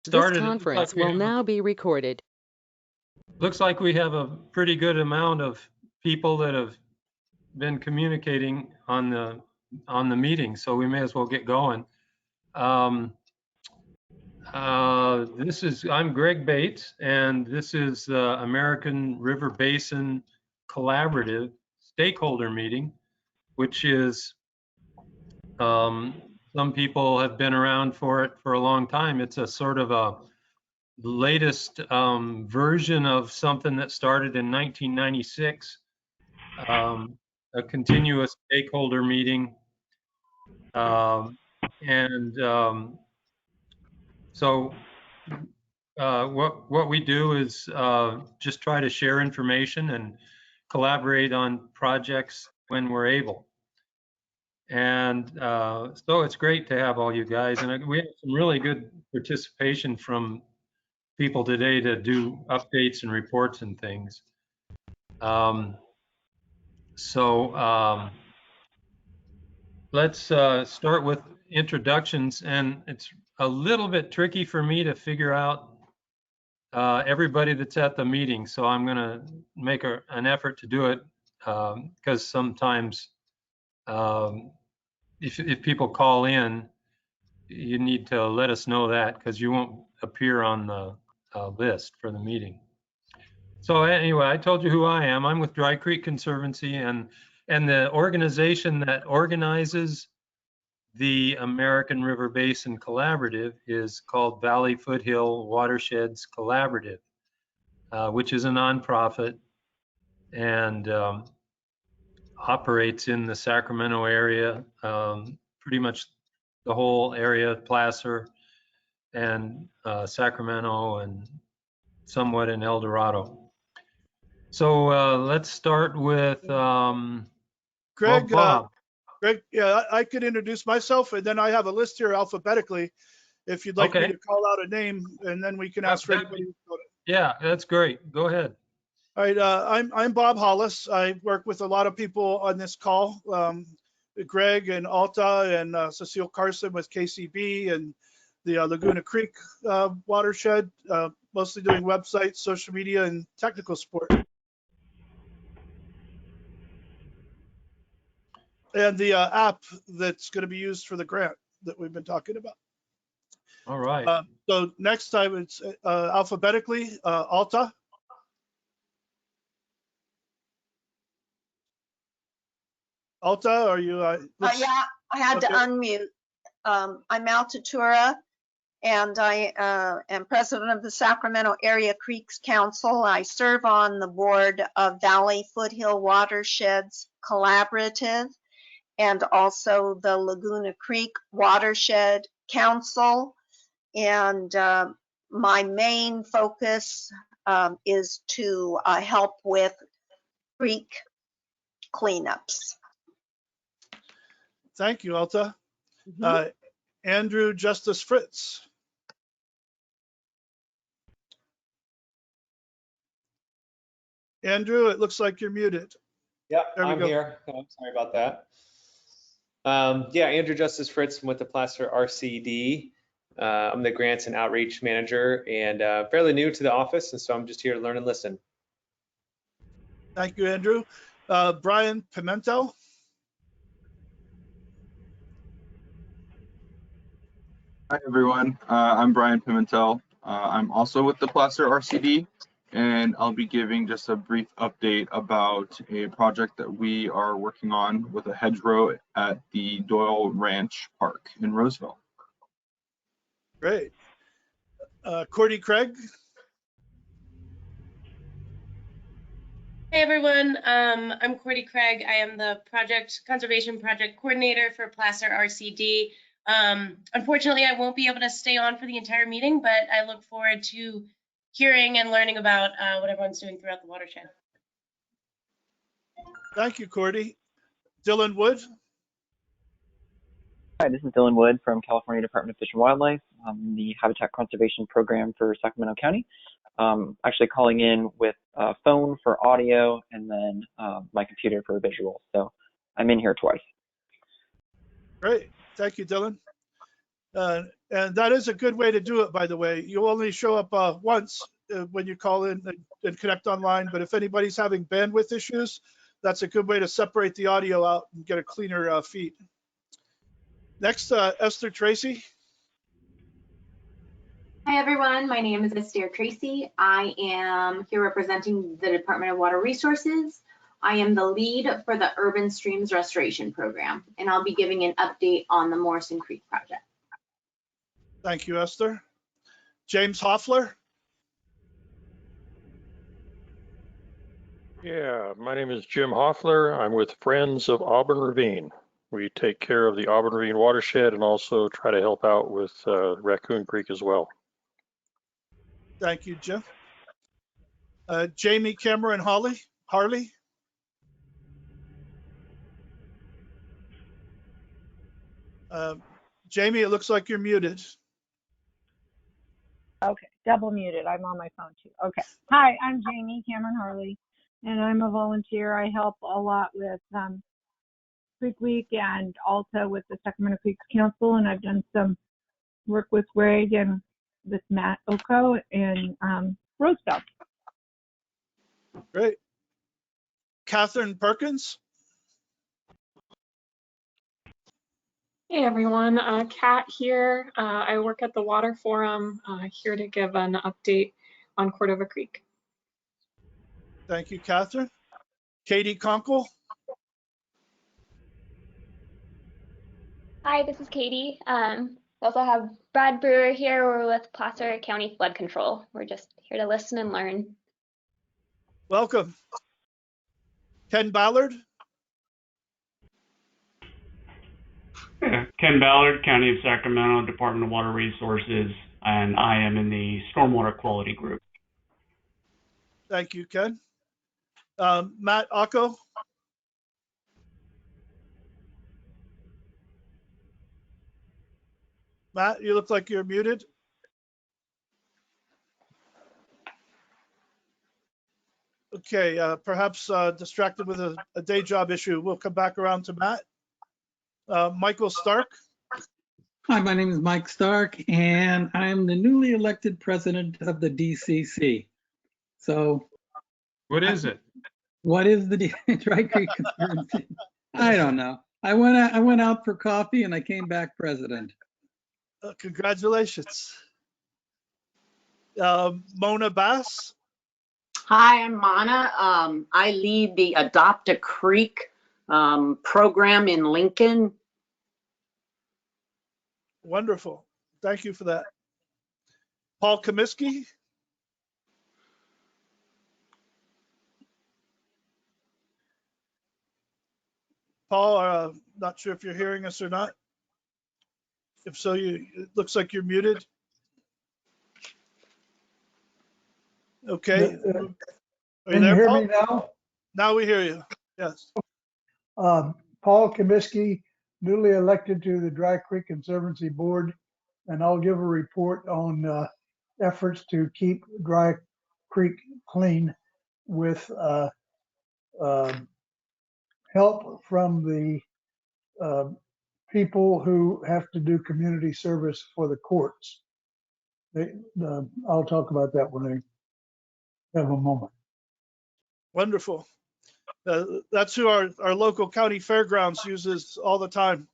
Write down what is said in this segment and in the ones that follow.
This conference will now be recorded. Looks like we have a pretty good amount of people that have been communicating on the meeting, so we may as well get going. I'm Greg Bates, and this is the American River Basin Collaborative Stakeholder Meeting, which is some people have been around for it for a long time. It's a sort of a latest version of something that started in 1996, a continuous stakeholder meeting. So what we do is just try to share information and collaborate on projects when we're able. And so it's great to have all you guys, and we have some really good participation from people today to do updates and reports and things. Let's start with introductions, and it's a little bit tricky for me to figure out everybody that's at the meeting, so I'm going to make an effort to do it because sometimes if people call in, you need to let us know that because you won't appear on the list for the meeting. So anyway, I told you who I am. I'm with Dry Creek Conservancy, and the organization that organizes the American River Basin Collaborative is called Valley Foothill Watersheds Collaborative, which is a nonprofit and operates in the Sacramento area, pretty much the whole area, Placer and Sacramento and somewhat in El Dorado. So let's start with Greg. Bob. Greg, yeah, I could introduce myself, and then I have a list here alphabetically. If you'd like me to call out a name, and then we can ask for anybody. Yeah, that's great. Go ahead. All right, I'm Bob Hollis. I work with a lot of people on this call. Greg and Alta and Cecile Carson with KCB and the Laguna Creek watershed, mostly doing websites, social media, and technical support. And the app that's going to be used for the grant that we've been talking about. All right. So next time it's alphabetically, Alta. Alta, are you? Yeah, I had to unmute. I'm Alta Tura, and I am president of the Sacramento Area Creeks Council. I serve on the board of Valley Foothill Watersheds Collaborative, and also the Laguna Creek Watershed Council. And my main focus is to help with creek cleanups. Thank you, Alta. Andrew Justice Fritz. Andrew, it looks like you're muted. Yeah, I'm here. Oh, sorry about that. Yeah, Andrew Justice Fritz with the Placer RCD. I'm the Grants and Outreach Manager and fairly new to the office, and so I'm just here to learn and listen. Thank you, Andrew. Brian Pimentel. Hi, everyone. I'm Brian Pimentel. I'm also with the Placer RCD, and I'll be giving just a brief update about a project that we are working on with a hedgerow at the Doyle Ranch Park in Roseville. Great. Cordy Craig. Hey everyone, I'm Cordy Craig. I am the Conservation Project Coordinator for Placer RCD. Unfortunately, I won't be able to stay on for the entire meeting, but I look forward to hearing and learning about what everyone's doing throughout the watershed. Thank you, Cordy. Dylan Wood. Hi, this is Dylan Wood from California Department of Fish and Wildlife. I'm the Habitat Conservation Program for Sacramento County. Actually calling in with a phone for audio and then my computer for visual. So I'm in here twice. Great. Thank you, Dylan. And that is a good way to do it, by the way. You'll only show up once when you call in and connect online. But if anybody's having bandwidth issues, that's a good way to separate the audio out and get a cleaner feed. Next, Esther Tracy. Hi everyone, my name is Esther Tracy. I am here representing the Department of Water Resources. I am the lead for the Urban Streams Restoration Program, and I'll be giving an update on the Morrison Creek project. Thank you, Esther. James Hoffler. Yeah, my name is Jim Hoffler. I'm with Friends of Auburn Ravine. We take care of the Auburn Ravine watershed and also try to help out with Raccoon Creek as well. Thank you, Jim. Jamie Cameron Harley. Jamie, it looks like you're muted. Okay, double muted. I'm on my phone too. Okay. Hi, I'm Jamie Cameron Harley, and I'm a volunteer. I help a lot with Creek Week and also with the Sacramento Creeks Council, and I've done some work with Greg and with Matt Oko and Rosebell. Great. Catherine Perkins. Hey everyone, Kat here. I work at the Water Forum, here to give an update on Cordova Creek. Thank you, Catherine. Katie Conkle. Hi, this is Katie. We also have Brad Brewer here. We're with Placer County Flood Control. We're just here to listen and learn. Welcome. Ken Ballard. Ken Ballard, County of Sacramento, Department of Water Resources, and I am in the Stormwater Quality Group. Thank you, Ken. Matt Ocko. Matt, you look like you're muted. Okay, perhaps distracted with a day job issue. We'll come back around to Matt. Michael Stark. Hi, my name is Mike Stark, and I'm the newly elected president of the DCC. So, what is it? What is the Dry Creek Conservancy? I don't know. I went out for coffee and I came back president. Congratulations. Mona Bass. Hi, I'm Mona. I lead the Adopt a Creek program in Lincoln. Wonderful. Thank you for that. Paul Comiskey. Paul, not sure if you're hearing us or not. If so, it looks like you're muted. Okay. Are you there, hear Paul? me now? Now we hear you. Yes. Paul Comiskey, newly elected to the Dry Creek Conservancy Board, and I'll give a report on efforts to keep Dry Creek clean with help from the people who have to do community service for the courts. I'll talk about that when I have a moment. Wonderful. That's who our local county fairgrounds uses all the time.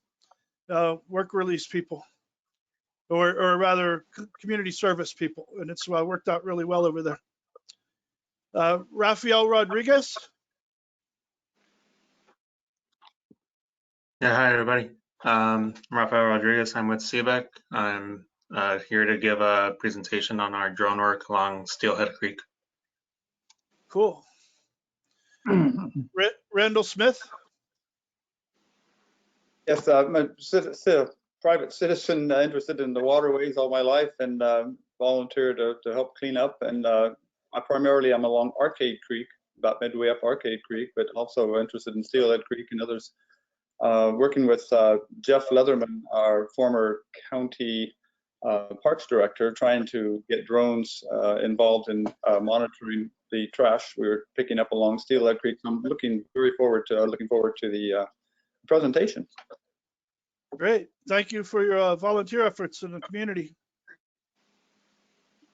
Work release people, or rather community service people. And it's worked out really well over there. Rafael Rodriguez. Yeah, hi everybody. I'm Rafael Rodriguez. I'm with CBEC. I'm here to give a presentation on our drone work along Steelhead Creek. Cool. Randall Smith. Yes, I'm a private citizen interested in the waterways all my life, and volunteer to help clean up. And I primarily am along Arcade Creek, about midway up Arcade Creek, but also interested in Steelhead Creek and others. Working with Jeff Leatherman, our former county parks director, trying to get drones involved in monitoring the trash we were picking up along Steelhead Creek. So I'm looking forward to the presentation. Great. Thank you for your volunteer efforts in the community.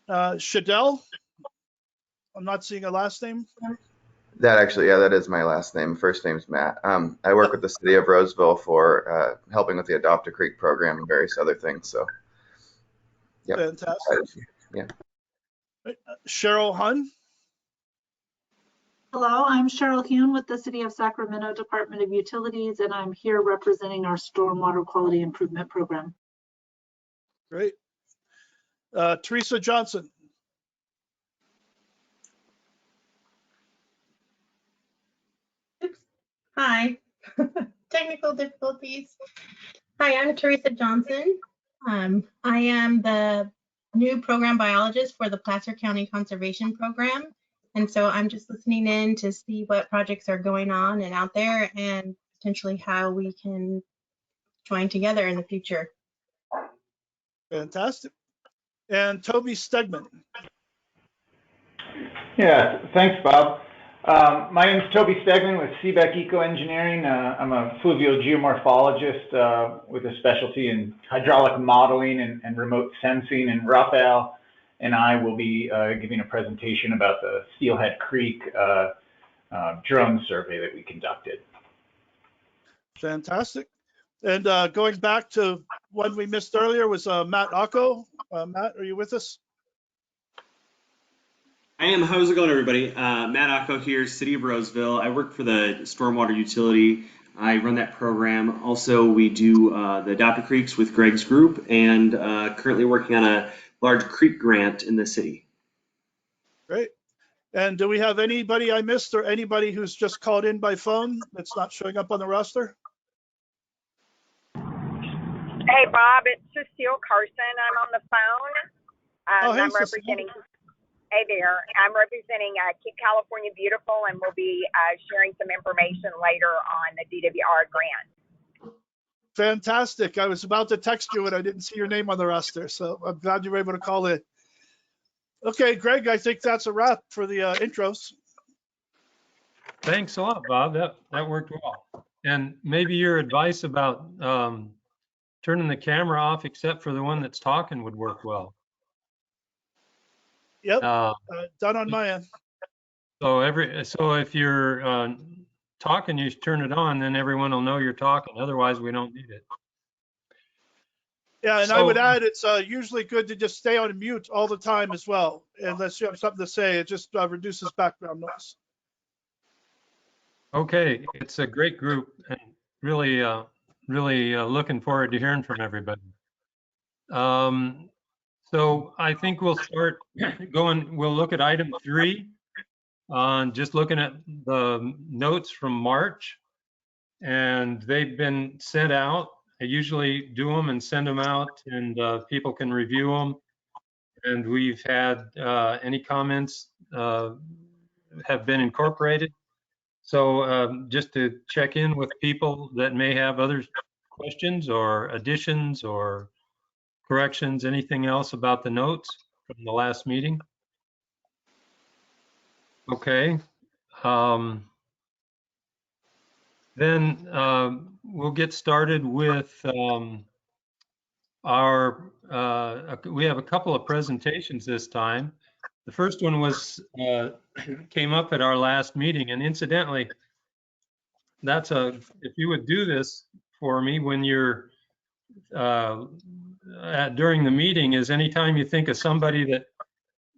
Shadell? I'm not seeing a last name. That actually, yeah, that is my last name. First name's Matt. I work with the city of Roseville for helping with the Adopt a Creek program and various other things. So, yep. Fantastic. Yeah. Cheryl Hun? Hello, I'm Cheryl Hune with the City of Sacramento Department of Utilities, and I'm here representing our Stormwater Quality Improvement Program. Great. Teresa Johnson? Hi. Technical difficulties. Hi, I'm Teresa Johnson. I am the new program biologist for the Placer County Conservation Program. And so I'm just listening in to see what projects are going on and out there and potentially how we can join together in the future. Fantastic. And Toby Stegman? Yeah, thanks, Bob. My name is Toby Stegman with Seebeck Eco Engineering. I'm a fluvial geomorphologist with a specialty in hydraulic modeling and remote sensing. And Raphael and I will be giving a presentation about the Steelhead Creek drone survey that we conducted. Fantastic. And going back to one we missed earlier was Matt Acco. Matt, are you with us? I am. How's it going, everybody? Matt Acco here, City of Roseville. I work for the Stormwater Utility. I run that program. Also, we do the Adopt a Creeks with Greg's group, and currently working on a large creek grant in the city. Great. And do we have anybody I missed or anybody who's just called in by phone that's not showing up on the roster? Hey, Bob, it's Cecile Carson. I'm on the phone. Oh, hey, I'm representing. Hey there. I'm representing Keep California Beautiful, and we'll be sharing some information later on the DWR grant. Fantastic. I was about to text you and I didn't see your name on the roster, so I'm glad you were able to call in. Okay, Greg, I think that's a wrap for the intros. Thanks a lot, Bob. That worked well. And maybe your advice about turning the camera off except for the one that's talking would work well. Yep, done on my end. So if you're talking, you turn it on, then everyone will know you're talking. Otherwise, we don't need it. Yeah, and I would add, it's usually good to just stay on mute all the time as well, unless you have something to say. It just reduces background noise. Okay, it's a great group, and really looking forward to hearing from everybody. So I think we'll start going. We'll look at item 3 on just looking at the notes from March, and they've been sent out. I usually do them and send them out, and people can review them. And we've had any comments have been incorporated. So just to check in with people that may have other questions or additions or corrections, anything else about the notes from the last meeting? Okay. Then we'll get started with we have a couple of presentations this time. The first one was came up at our last meeting, and incidentally, if you would do this for me when you're during the meeting, is anytime you think of somebody that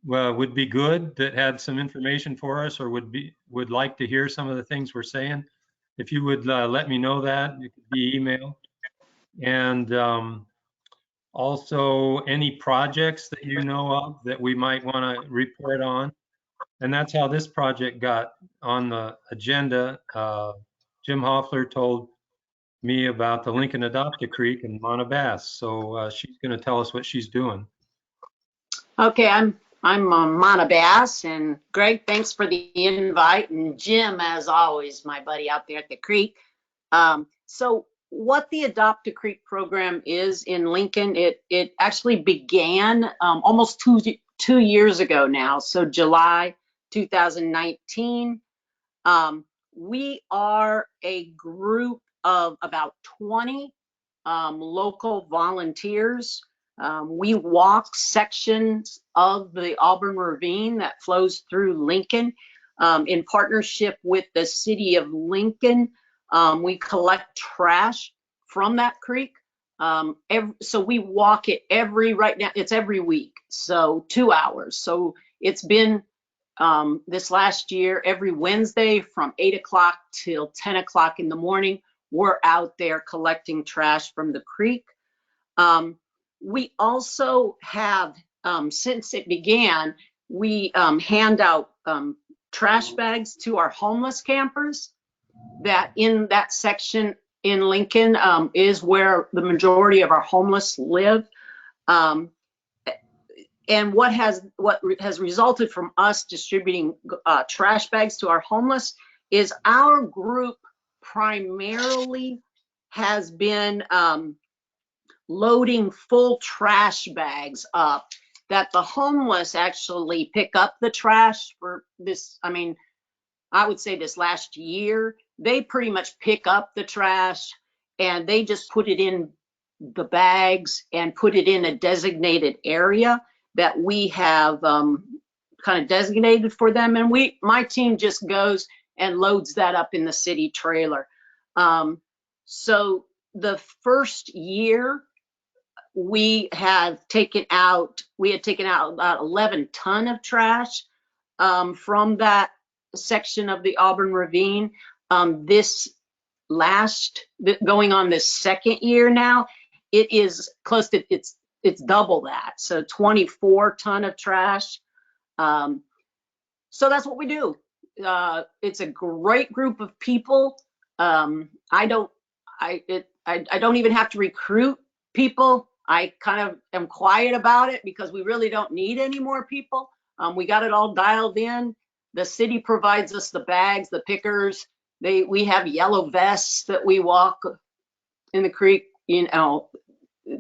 would be good, that had some information for us, or would like to hear some of the things we're saying, if you would let me know that, it could be email. And also any projects that you know of that we might want to report on. And that's how this project got on the agenda. Jim Hoffler told me about the Lincoln Adopt a Creek and Mana Bass. So she's going to tell us what she's doing. Okay, I'm Mana Bass, and Greg, thanks for the invite, and Jim, as always, my buddy out there at the creek. So what the Adopt a Creek program is in Lincoln, it actually began almost two years ago now, so July 2019. We are a group of about 20 local volunteers. We walk sections of the Auburn Ravine that flows through Lincoln in partnership with the city of Lincoln. We collect trash from that creek. So we walk it right now, it's every week, so 2 hours. So it's been this last year, every Wednesday from 8 o'clock till 10 o'clock in the morning, we're out there collecting trash from the creek. We also have, since it began, we hand out trash bags to our homeless campers. That in that section in Lincoln is where the majority of our homeless live. And what has resulted from us distributing trash bags to our homeless is our group primarily has been loading full trash bags up, that the homeless actually pick up the trash for this. I mean, I would say this last year, they pretty much pick up the trash and they just put it in the bags and put it in a designated area that we have kind of designated for them. And my team just goes and loads that up in the city trailer. So the first year we had taken out about 11 ton of trash from that section of the Auburn Ravine. Going on this second year now, it is close to, it's double that. So 24 ton of trash. So that's what we do. It's a great group of people. I don't even have to recruit people. I kind of am quiet about it because we really don't need any more people. We got it all dialed in. The city provides us the bags, the pickers. We have yellow vests that we walk in the creek,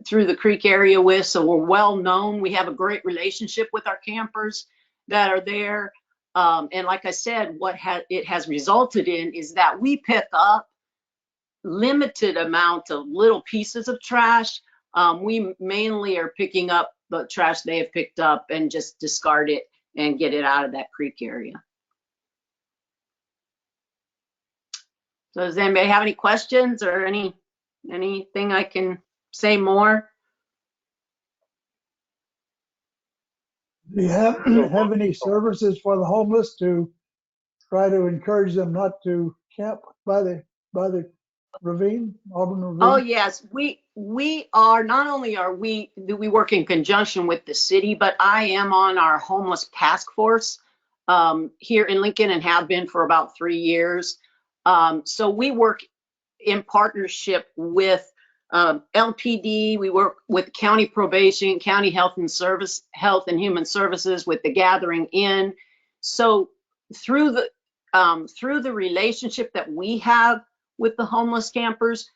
through the creek area with, so we're well known. We have a great relationship with our campers that are there. And like I said, what it has resulted in is that we pick up limited amount of little pieces of trash. We mainly are picking up the trash they have picked up and just discard it and get it out of that creek area. So does anybody have any questions or anything I can say more? Do you have any services for the homeless to try to encourage them not to camp by the ravine, Auburn Ravine? Oh yes, we are, not only do we work in conjunction with the city, but I am on our homeless task force here in Lincoln and have been for about 3 years. So we work in partnership with LPD. We work with county probation, county health and human services, with the gathering in. So through the relationship that we have with the homeless campers,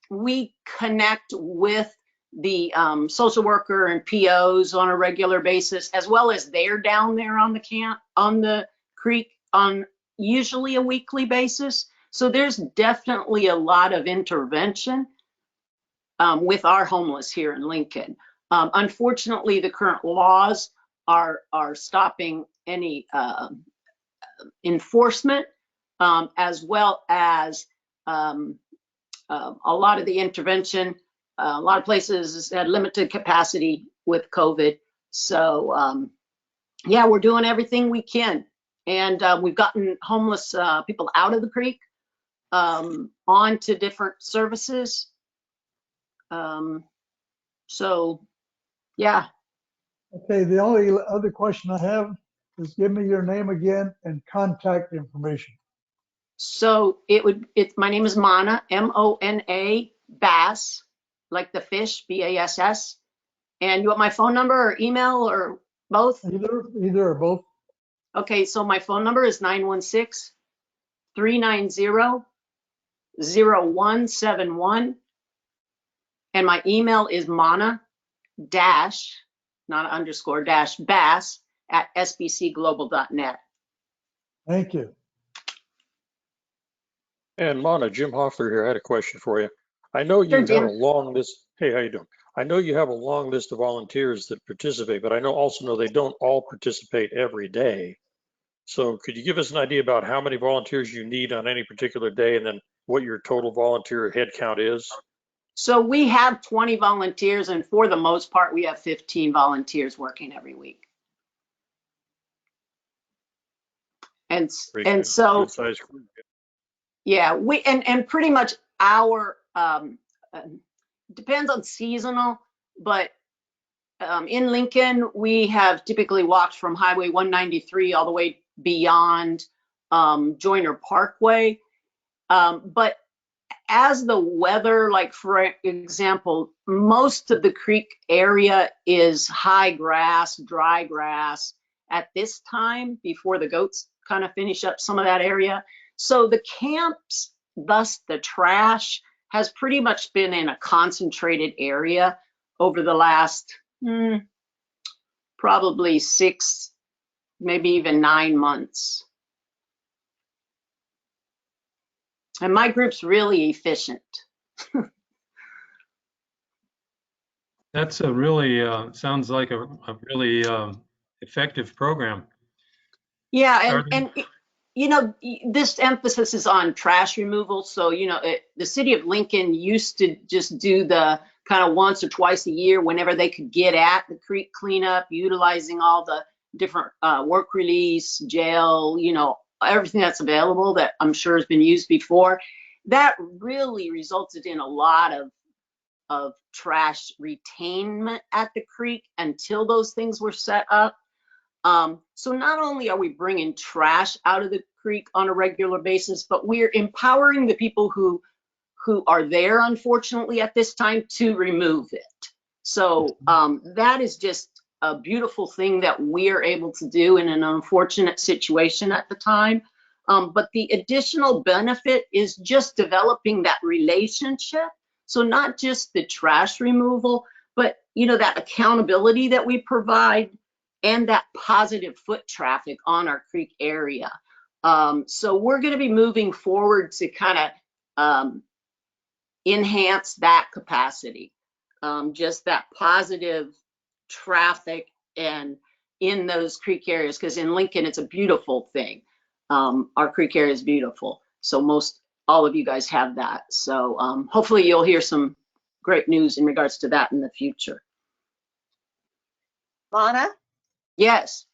we connect with the social worker and POs on a regular basis, as well as they're down there on the creek on usually a weekly basis. So there's definitely a lot of intervention with our homeless here in Lincoln. Unfortunately, the current laws are stopping any enforcement, as well as a lot of the intervention. A lot of places had limited capacity with COVID. So yeah, we're doing everything we can. And we've gotten homeless people out of the creek onto different services. So yeah. Okay, the only other question I have is give me your name again and contact information. So my name is Mana, M-O-N-A, Bass, like the fish, B-A-S-S. And you want my phone number or email or both? Either or both. Okay, so my phone number is 916-390-0171. And my email is mana dash, not an underscore, dash bass at sbcglobal.net. Thank you. And Mana, Jim Hoffler here. I had a question for you. I know you have Jim. a long list. Hey, how you doing? I know you have a long list of volunteers that participate, but I also know they don't all participate every day. So could you give us an idea about how many volunteers you need on any particular day and then what your total volunteer head count is? So we have 20 volunteers, and for the most part, we have 15 volunteers working every week. And so, good size crew. yeah, and pretty much our, depends on seasonal, but in Lincoln, we have typically walked from Highway 193 all the way beyond Joyner Parkway. But as the weather, like for example, most of the creek area is high grass, dry grass at this time before the goats kind of finish up some of that area. So the camps, thus the trash, has pretty much been in a concentrated area over the last probably 6, maybe even 9 months. And my group's really efficient. That's a really, sounds like a really effective program. Yeah, and you know, this emphasis is on trash removal. So, you know, the city of Lincoln used to just do the kind of once or twice a year whenever they could get at the creek cleanup, utilizing all the different work release, jail, you know, everything that's available that I'm sure has been used before. That really resulted in a lot of trash retainment at the creek until those things were set up. So not only are we bringing trash out of the creek on a regular basis, but we're empowering the people who are there, unfortunately, at this time to remove it. So that is just a beautiful thing that we are able to do in an unfortunate situation at the time. But the additional benefit is just developing that relationship. So not just the trash removal, but you know, that accountability that we provide and that positive foot traffic on our creek area. So we're going to be moving forward to kind of enhance that capacity, just that positive traffic and in those creek areas, because in Lincoln, it's a beautiful thing. Our creek area is beautiful. So all of you guys have that. So hopefully you'll hear some great news in regards to that in the future. Lana? Yes.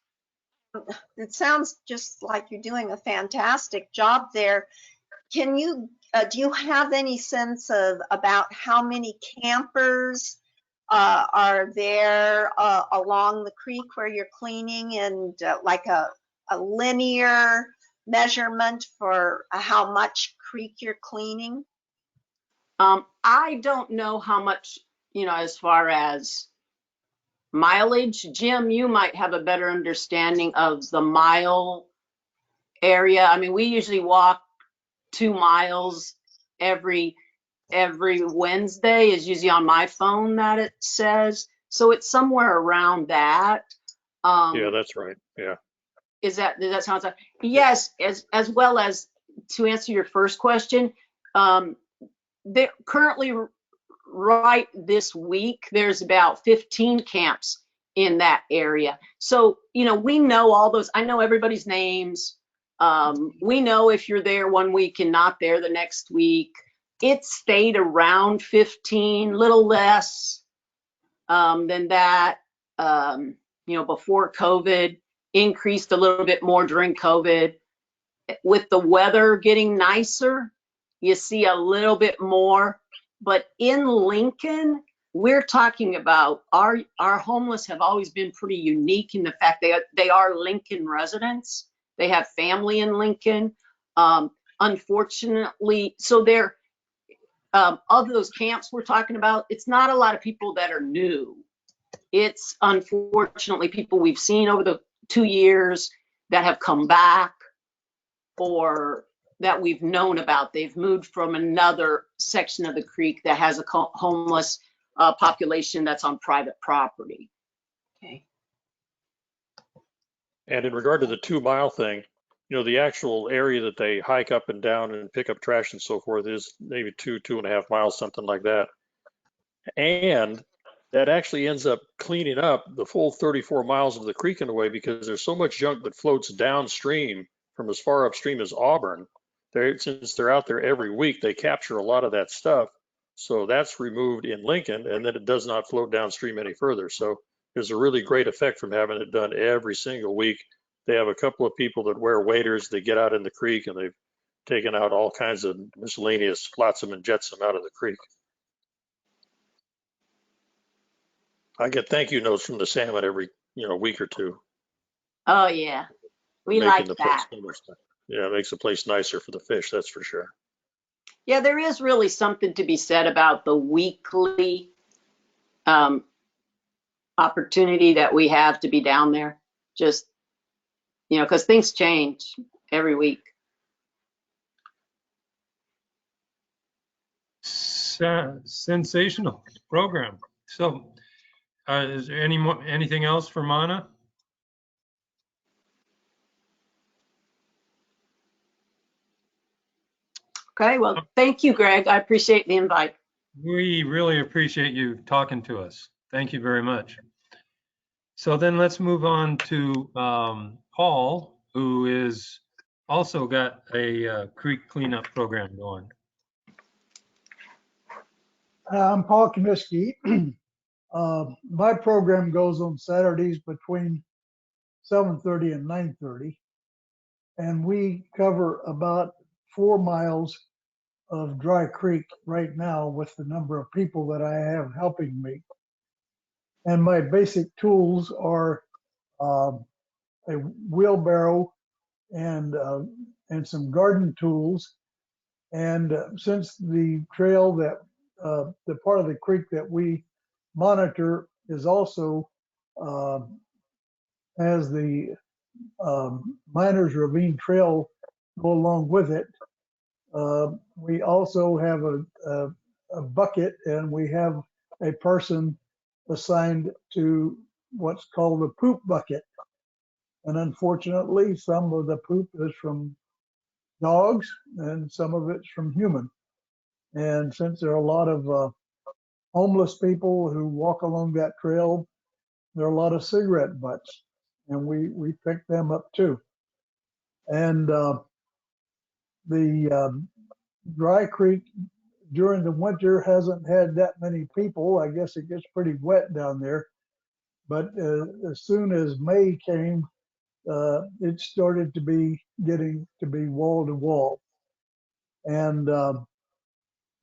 It sounds just like you're doing a fantastic job there. Can you, do you have any sense about how many campers are there along the creek where you're cleaning, and like a linear measurement for how much creek you're cleaning? I don't know how much, you know, as far as mileage. Jim, you might have a better understanding of the mile area. I mean, we usually walk 2 miles every Wednesday is usually on my phone that it says. So it's somewhere around that. Yeah, that's right. Yeah. Does that sound like? Yes, as well as to answer your first question, they're currently right this week, there's about 15 camps in that area. So, you know, we know all those, I know everybody's names. We know if you're there one week and not there the next week. It stayed around 15, little less than that, you know, before COVID, increased a little bit more during COVID. With the weather getting nicer, you see a little bit more. But in Lincoln, we're talking about our homeless have always been pretty unique in the fact they are Lincoln residents. They have family in Lincoln. Unfortunately, so they're of those camps we're talking about, it's not a lot of people that are new. It's unfortunately people we've seen over the 2 years that have come back or that we've known about. They've moved from another section of the creek that has a homeless population that's on private property. Okay. And in regard to the 2 mile thing, you know, the actual area that they hike up and down and pick up trash and so forth is maybe 2.5 miles, something like that. And that actually ends up cleaning up the full 34 miles of the creek in a way, because there's so much junk that floats downstream from as far upstream as Auburn. Since they're out there every week, they capture a lot of that stuff. So that's removed in Lincoln, and then it does not float downstream any further. So there's a really great effect from having it done every single week. They have a couple of people that wear waders. They get out in the creek, and they've taken out all kinds of miscellaneous flotsam and jetsam out of the creek. I get thank you notes from the salmon every, week or two. Oh, yeah. We making like the that. place, yeah, it makes the place nicer for the fish, that's for sure. Yeah, there is really something to be said about the weekly opportunity that we have to be down there. Just, because things change every week. Sensational program. So, is there anything else for Mana? Okay, well, thank you, Greg. I appreciate the invite. We really appreciate you talking to us. Thank you very much. So then let's move on to Paul, who is also got a creek cleanup program going. I'm Paul Comiskey. My program goes on Saturdays between 7:30 and 9:30, and we cover about 4 miles of dry creek right now with the number of people that I have helping me. And my basic tools are a wheelbarrow and some garden tools. And since the trail that the part of the creek that we monitor is also has the Miners Ravine Trail go along with it, we also have a bucket, and we have a person assigned to what's called a poop bucket. And unfortunately, some of the poop is from dogs and some of it's from human. And since there are a lot of homeless people who walk along that trail, there are a lot of cigarette butts, and we pick them up too. And the dry creek during the winter hasn't had that many people. I guess it gets pretty wet down there. But as soon as May came, it started to be getting to be wall to wall. And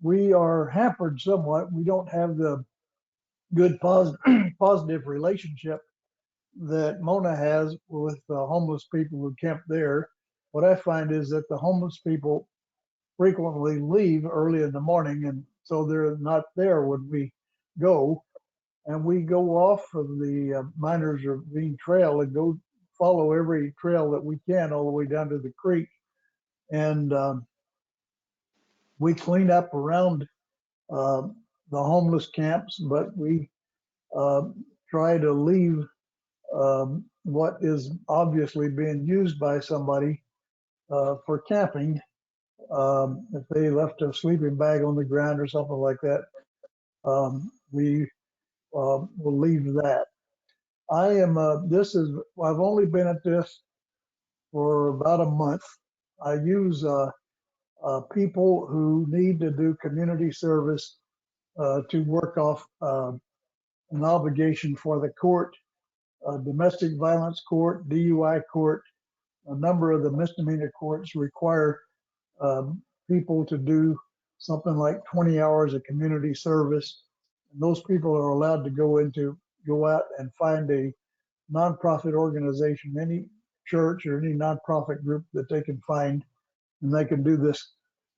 we are hampered somewhat. We don't have the good positive relationship that Mona has with the homeless people who camp there. What I find is that the homeless people frequently leave early in the morning, and so they're not there when we go. And we go off of the Miners Ravine Trail and go follow every trail that we can all the way down to the creek. And we clean up around the homeless camps, but we try to leave what is obviously being used by somebody for camping. If they left a sleeping bag on the ground or something like that, we will leave that. I've only been at this for about a month. I use people who need to do community service to work off an obligation for the court, domestic violence court, DUI court. A number of the misdemeanor courts require people to do something like 20 hours of community service. And those people are allowed to go out and find a nonprofit organization, any church or any nonprofit group that they can find, and they can do this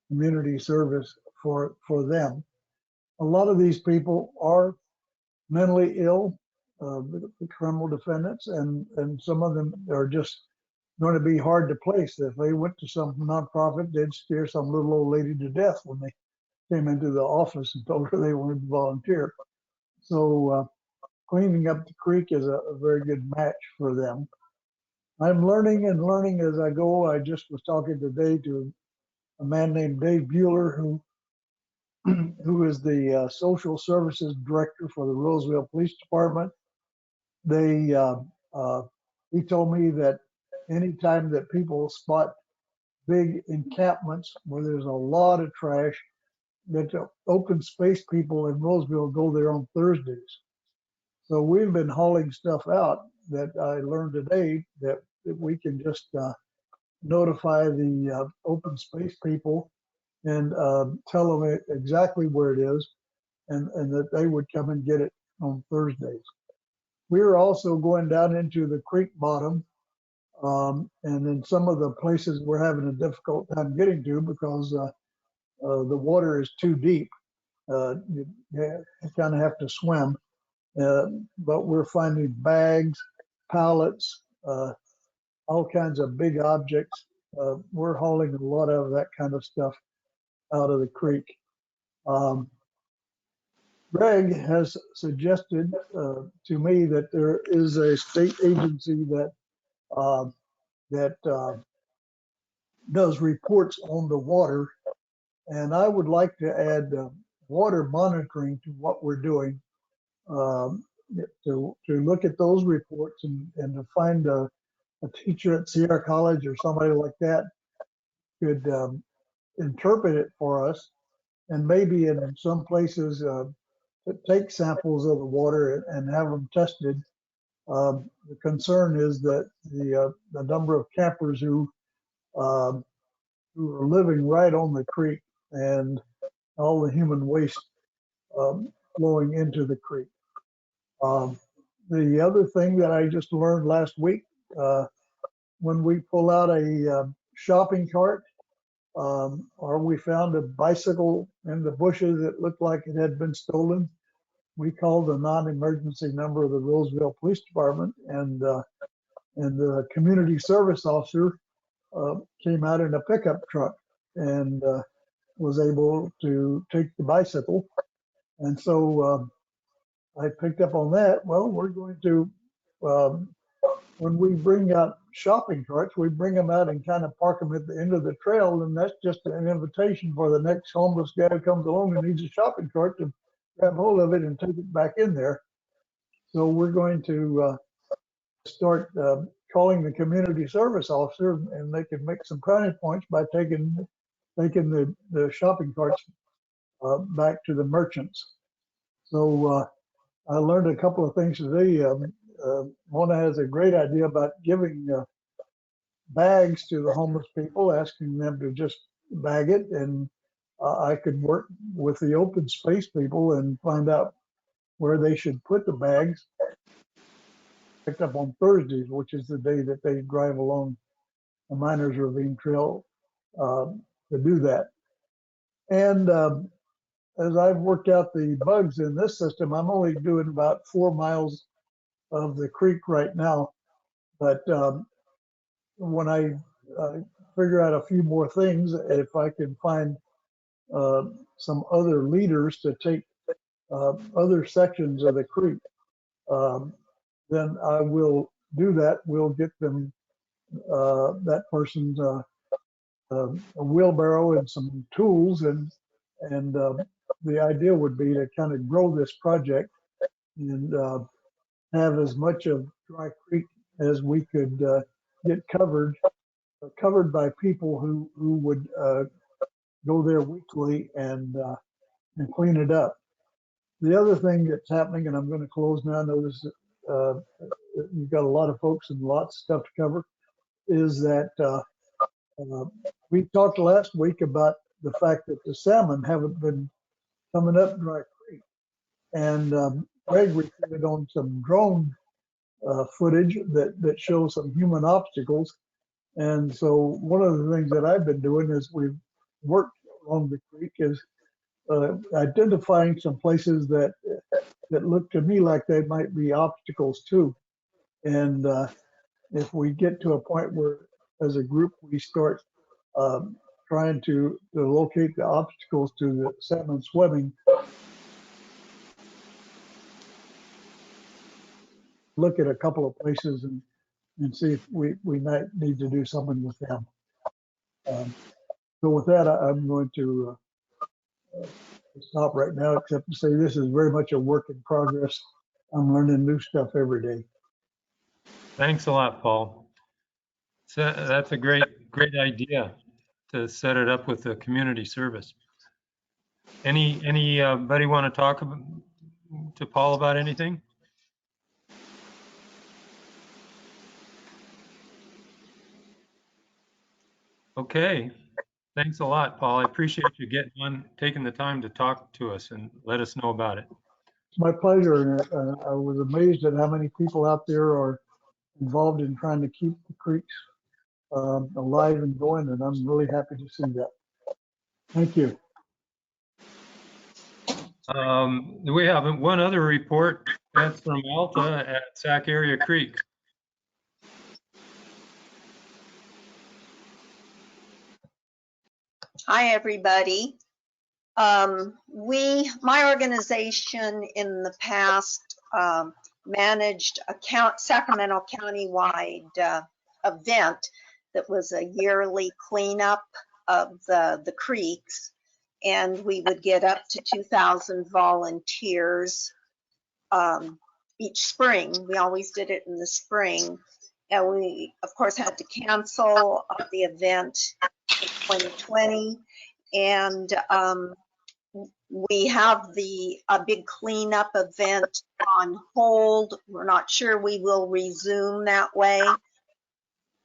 community service for them. A lot of these people are mentally ill, the criminal defendants, and some of them are just going to be hard to place. If they went to some nonprofit, they'd scare some little old lady to death when they came into the office and told her they wanted to volunteer. So cleaning up the creek is a very good match for them. I'm learning and learning as I go. I just was talking today to a man named Dave Bueller, who is the social services director for the Roseville Police Department. He told me that anytime that people spot big encampments where there's a lot of trash, that the open space people in Roseville go there on Thursdays. So we've been hauling stuff out that I learned today that we can just notify the open space people and tell them exactly where it is, and that they would come and get it on Thursdays. We're also going down into the creek bottom, and in some of the places we're having a difficult time getting to because the water is too deep. You kind of have to swim, but we're finding bags, pallets, all kinds of big objects. We're hauling a lot of that kind of stuff out of the creek. Greg has suggested to me that there is a state agency that does reports on the water, and I would like to add water monitoring to what we're doing, to look at those reports and to find a teacher at Sierra College or somebody like that could interpret it for us, and maybe in some places take samples of the water and have them tested. The concern is that the number of campers who are living right on the creek and all the human waste flowing into the creek. The other thing that I just learned last week, when we pull out a shopping cart, or we found a bicycle in the bushes that looked like it had been stolen, we called the non-emergency number of the Roseville Police Department, and the community service officer came out in a pickup truck and was able to take the bicycle. And so I picked up on that. Well, we're going to, when we bring out shopping carts, we bring them out and kind of park them at the end of the trail, and that's just an invitation for the next homeless guy who comes along and needs a shopping cart to grab hold of it and take it back in there. So we're going to start calling the community service officer, and they can make some brownie points by taking the shopping carts back to the merchants. So I learned a couple of things today. Mona has a great idea about giving bags to the homeless people, asking them to just bag it, and I could work with the open space people and find out where they should put the bags. Picked up on Thursdays, which is the day that they drive along the Miners Ravine Trail to do that. And as I've worked out the bugs in this system, I'm only doing about 4 miles of the creek right now. But when I figure out a few more things, if I can find some other leaders to take other sections of the creek, then I will do that. We'll get them, that person's a wheelbarrow and some tools, and the idea would be to kind of grow this project and have as much of Dry Creek as we could get covered by people who would go there weekly and clean it up. The other thing that's happening, and I'm going to close now, notice you've got a lot of folks and lots of stuff to cover, is that we talked last week about the fact that the salmon haven't been coming up Dry Creek. And Greg reported on some drone footage that shows some human obstacles. And so one of the things that I've been doing as we've worked along the creek is identifying some places that look to me like they might be obstacles too. And if we get to a point where, as a group, we start trying to locate the obstacles to the salmon swimming, look at a couple of places and and see if we might need to do something with them. So with that, I'm going to stop right now, except to say this is very much a work in progress. I'm learning new stuff every day. Thanks a lot, Paul. So that's a great idea to set it up with the community service. Anybody want to talk to Paul about anything? Okay. Thanks a lot, Paul. I appreciate you taking the time to talk to us and let us know about it. It's my pleasure. And I was amazed at how many people out there are involved in trying to keep the creeks alive and going, and I'm really happy to see that. Thank you. We have one other report. That's from Alta at Sac Area Creek. Hi, everybody. My organization in the past managed a Sacramento County-wide event that was a yearly cleanup of the creeks, and we would get up to 2,000 volunteers each spring. We always did it in the spring, and we, of course, had to cancel the event in 2020, and we have a big cleanup event on hold. We're not sure we will resume that way.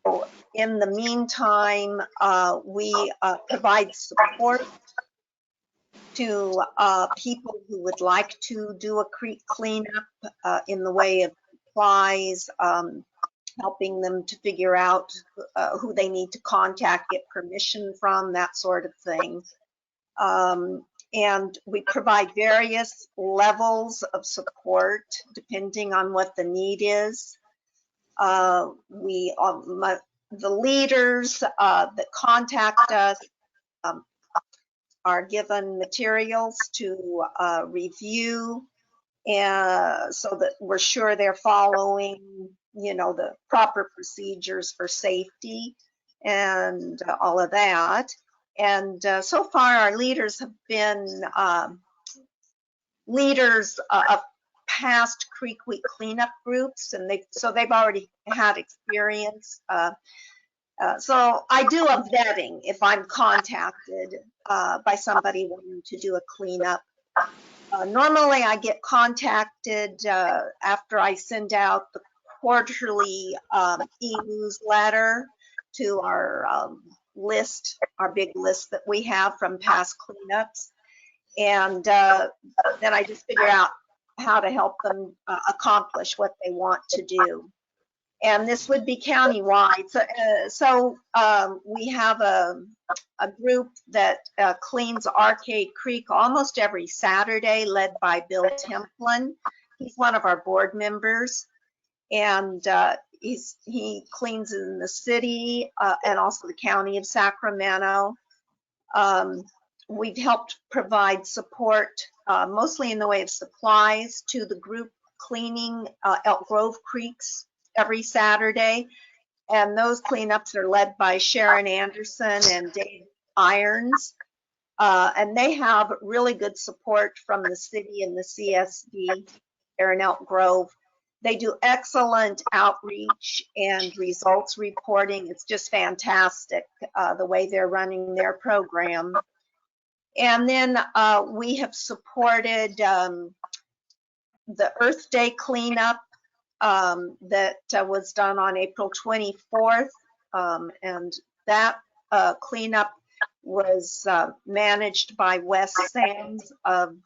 So in the meantime, we provide support to people who would like to do a creek cleanup in the way of supplies, helping them to figure out who they need to contact, get permission from, that sort of thing. And we provide various levels of support depending on what the need is. The leaders that contact us are given materials to review, and so that we're sure they're following, the proper procedures for safety and all of that. And so far, our leaders have been leaders of past Creek Week cleanup groups, and they've already had experience. So I do a vetting if I'm contacted by somebody wanting to do a cleanup. Normally, I get contacted after I send out the quarterly e-newsletter to our list, our big list that we have from past cleanups. And then I just figure out how to help them accomplish what they want to do. And this would be countywide. So we have a group that cleans Arcade Creek almost every Saturday, led by Bill Templin. He's one of our board members, and he cleans in the city and also the county of Sacramento. We've helped provide support, mostly in the way of supplies, to the group cleaning Elk Grove creeks every Saturday. And those cleanups are led by Sharon Anderson and Dave Irons. And they have really good support from the city and the CSD there in Elk Grove. They do excellent outreach and results reporting. It's just fantastic the way they're running their program. And then we have supported the Earth Day cleanup that was done on April 24th. And that cleanup was managed by Wes Sands of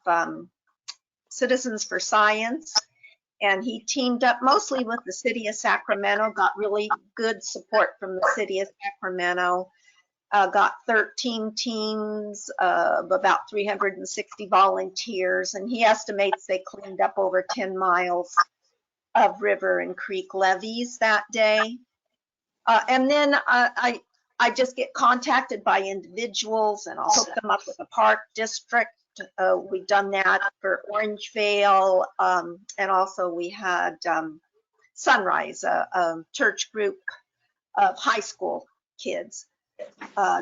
Citizens for Science. And he teamed up mostly with the city of Sacramento, got really good support from the city of Sacramento, got 13 teams of about 360 volunteers, and he estimates they cleaned up over 10 miles of river and creek levees that day. And then I just get contacted by individuals, and I'll hook them up with a park district. We've done that for Orangevale, and also we had Sunrise, a church group of high school kids,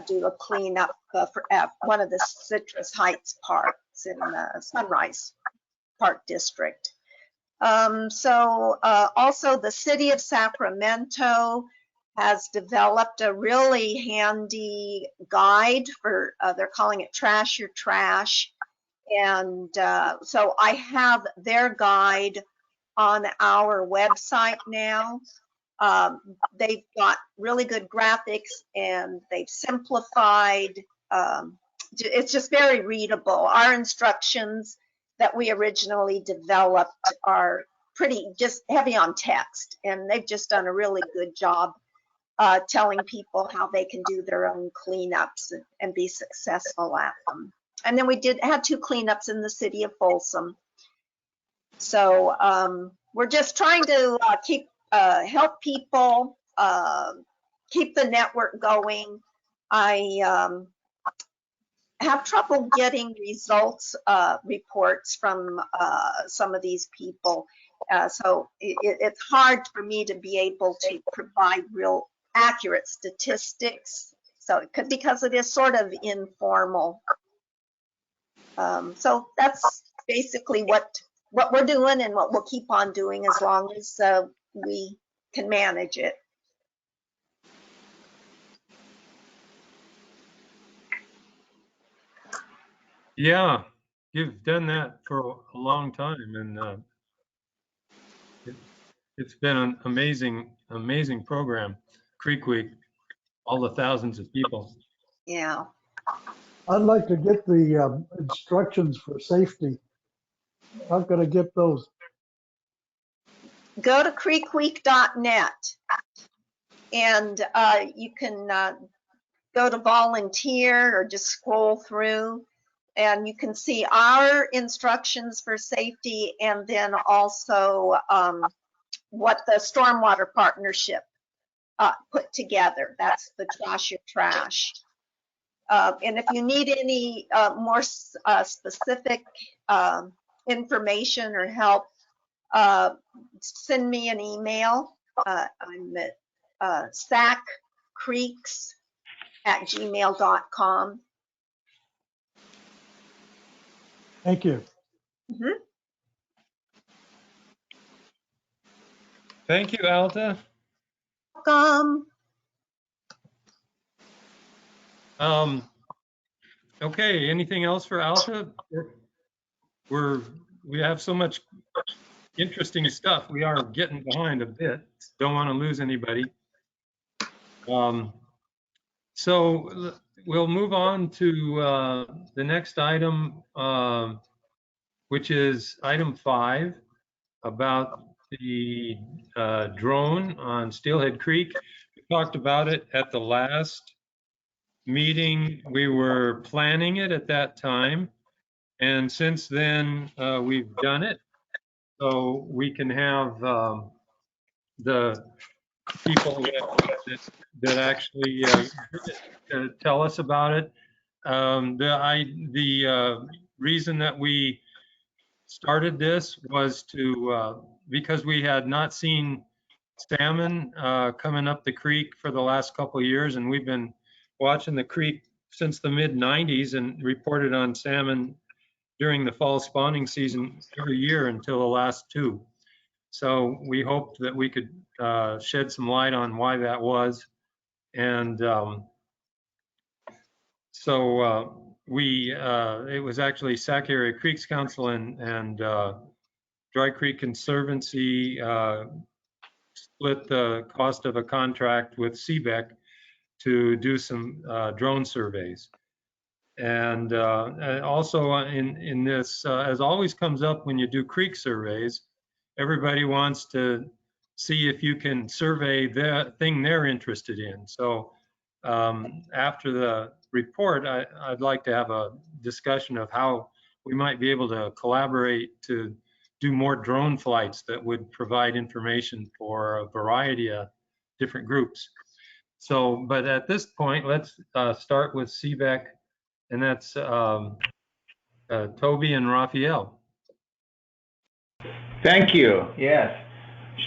do a cleanup for one of the Citrus Heights parks in the Sunrise Park District. Also the city of Sacramento has developed a really handy guide for, they're calling it Trash Your Trash. And so I have their guide on our website now. They've got really good graphics and they've simplified, it's just very readable. Our instructions that we originally developed are pretty just heavy on text, and they've just done a really good job telling people how they can do their own cleanups and be successful at them. And then we had 2 cleanups in the city of Folsom. So we're just trying to help people keep the network going. I have trouble getting results reports from some of these people. So it's hard for me to be able to provide real accurate statistics. So it could, because it is sort of informal. So that's basically what we're doing and what we'll keep on doing as long as we can manage it. Yeah, you've done that for a long time, and it's been an amazing program. Creek Week, all the thousands of people. Yeah. I'd like to get the instructions for safety. How can I get those? Go to creekweek.net and you can go to volunteer or just scroll through, and you can see our instructions for safety, and then also what the Stormwater Partnership put together. That's the Trash Your Trash. And if you need any more specific information or help, send me an email. I'm at saccreeks@gmail.com. Thank you. Mm-hmm. Thank you, Alta. Welcome. Okay, anything else for Alta? We have so much interesting stuff. We are getting behind a bit. Don't want to lose anybody. So we'll move on to the next item, which is item 5, about the drone on Steelhead Creek. We talked about it at the last meeting. We were planning it at that time, and since then we've done it. So we can have the people that actually tell us about it. The reason that we started this was to because we had not seen salmon coming up the creek for the last couple of years, and we've been watching the creek since the mid-90s and reported on salmon during the fall spawning season every year until the last 2. So we hoped that we could shed some light on why that was. And it was actually Sac Area Creeks Council and Dry Creek Conservancy split the cost of a contract with CBEC to do some drone surveys. And also in this, as always comes up when you do creek surveys, everybody wants to see if you can survey the thing they're interested in. So after the report, I'd like to have a discussion of how we might be able to collaborate to do more drone flights that would provide information for a variety of different groups. So, but at this point, let's start with CBEC, and that's Toby and Raphael. Thank you. Yes.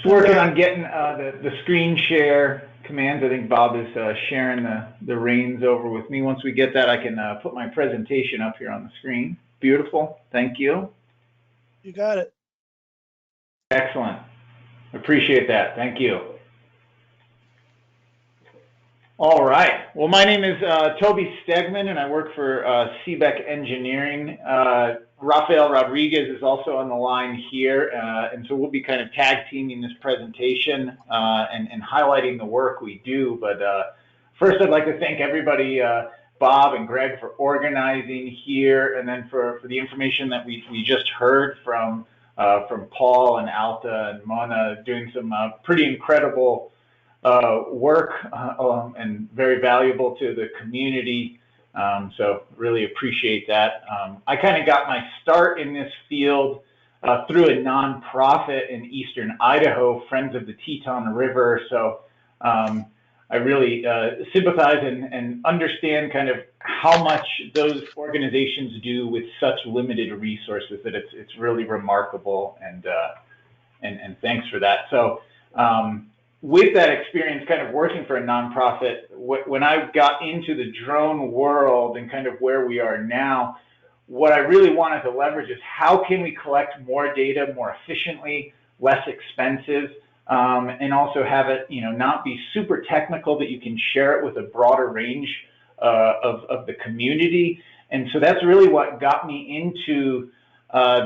Just working on getting the screen share commands. I think Bob is sharing the reins over with me. Once we get that, I can put my presentation up here on the screen. Beautiful. Thank you. You got it. Excellent. Appreciate that. Thank you. All right. Well, my name is Toby Stegman, and I work for CBEC Engineering. Rafael Rodriguez is also on the line here, and so we'll be kind of tag teaming this presentation and highlighting the work we do. But first, I'd like to thank everybody, Bob and Greg, for organizing here, and then for the information that we just heard from Paul and Alta and Mona, doing some pretty incredible work and very valuable to the community. So really appreciate that. I kind of got my start in this field through a nonprofit in Eastern Idaho, Friends of the Teton River. So I really sympathize and understand kind of how much those organizations do with such limited resources, that it's really remarkable, and thanks for that. So with that experience kind of working for a nonprofit, when I got into the drone world and kind of where we are now, what I really wanted to leverage is how can we collect more data more efficiently, less expensive, and also have it, not be super technical, that you can share it with a broader range of the community. And so that's really what got me into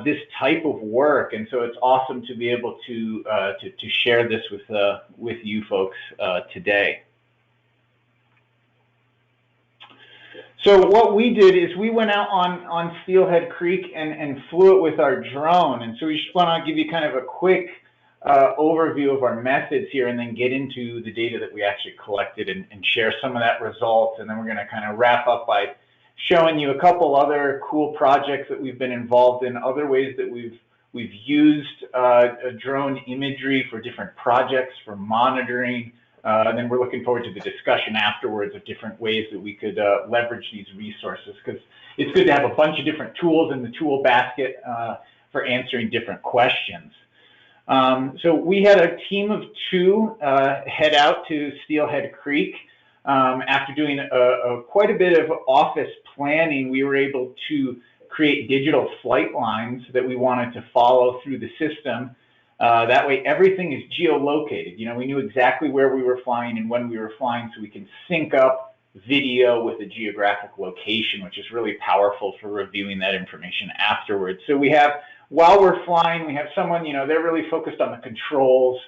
this type of work, and so it's awesome to be able to share this with you folks today. So what we did is we went out on Steelhead Creek and flew it with our drone, and so we just want to give you kind of a quick overview of our methods here, and then get into the data that we actually collected and share some of that results, and then we're going to kind of wrap up by showing you a couple other cool projects that we've been involved in, other ways that we've used drone imagery for different projects, for monitoring, and then we're looking forward to the discussion afterwards of different ways that we could leverage these resources, because it's good to have a bunch of different tools in the tool basket for answering different questions. So we had a team of 2 head out to Steelhead Creek. After doing quite a bit of office planning, we were able to create digital flight lines that we wanted to follow through the system. That way everything is geolocated. We knew exactly where we were flying and when we were flying, so we can sync up video with a geographic location, which is really powerful for reviewing that information afterwards. So we have, while we're flying, we have someone, they're really focused on the controls.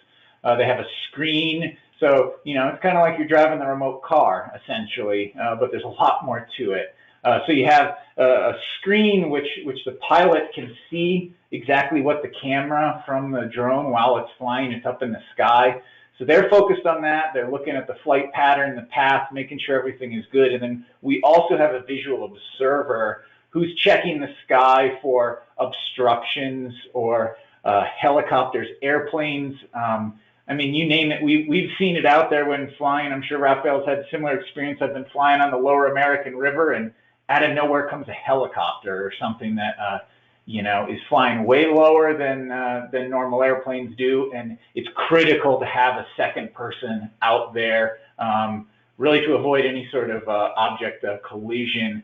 They have a screen. So, it's kind of like you're driving the remote car, essentially, but there's a lot more to it. So you have a screen which the pilot can see exactly what the camera from the drone, while it's flying, it's up in the sky. So they're focused on that. They're looking at the flight pattern, the path, making sure everything is good. And then we also have a visual observer who's checking the sky for obstructions or helicopters, airplanes. I mean, you name it, we've seen it out there when flying. I'm sure Raphael's had similar experience. I've been flying on the lower American River, and out of nowhere comes a helicopter or something that, is flying way lower than normal airplanes do. And it's critical to have a second person out there, really to avoid any sort of object collision.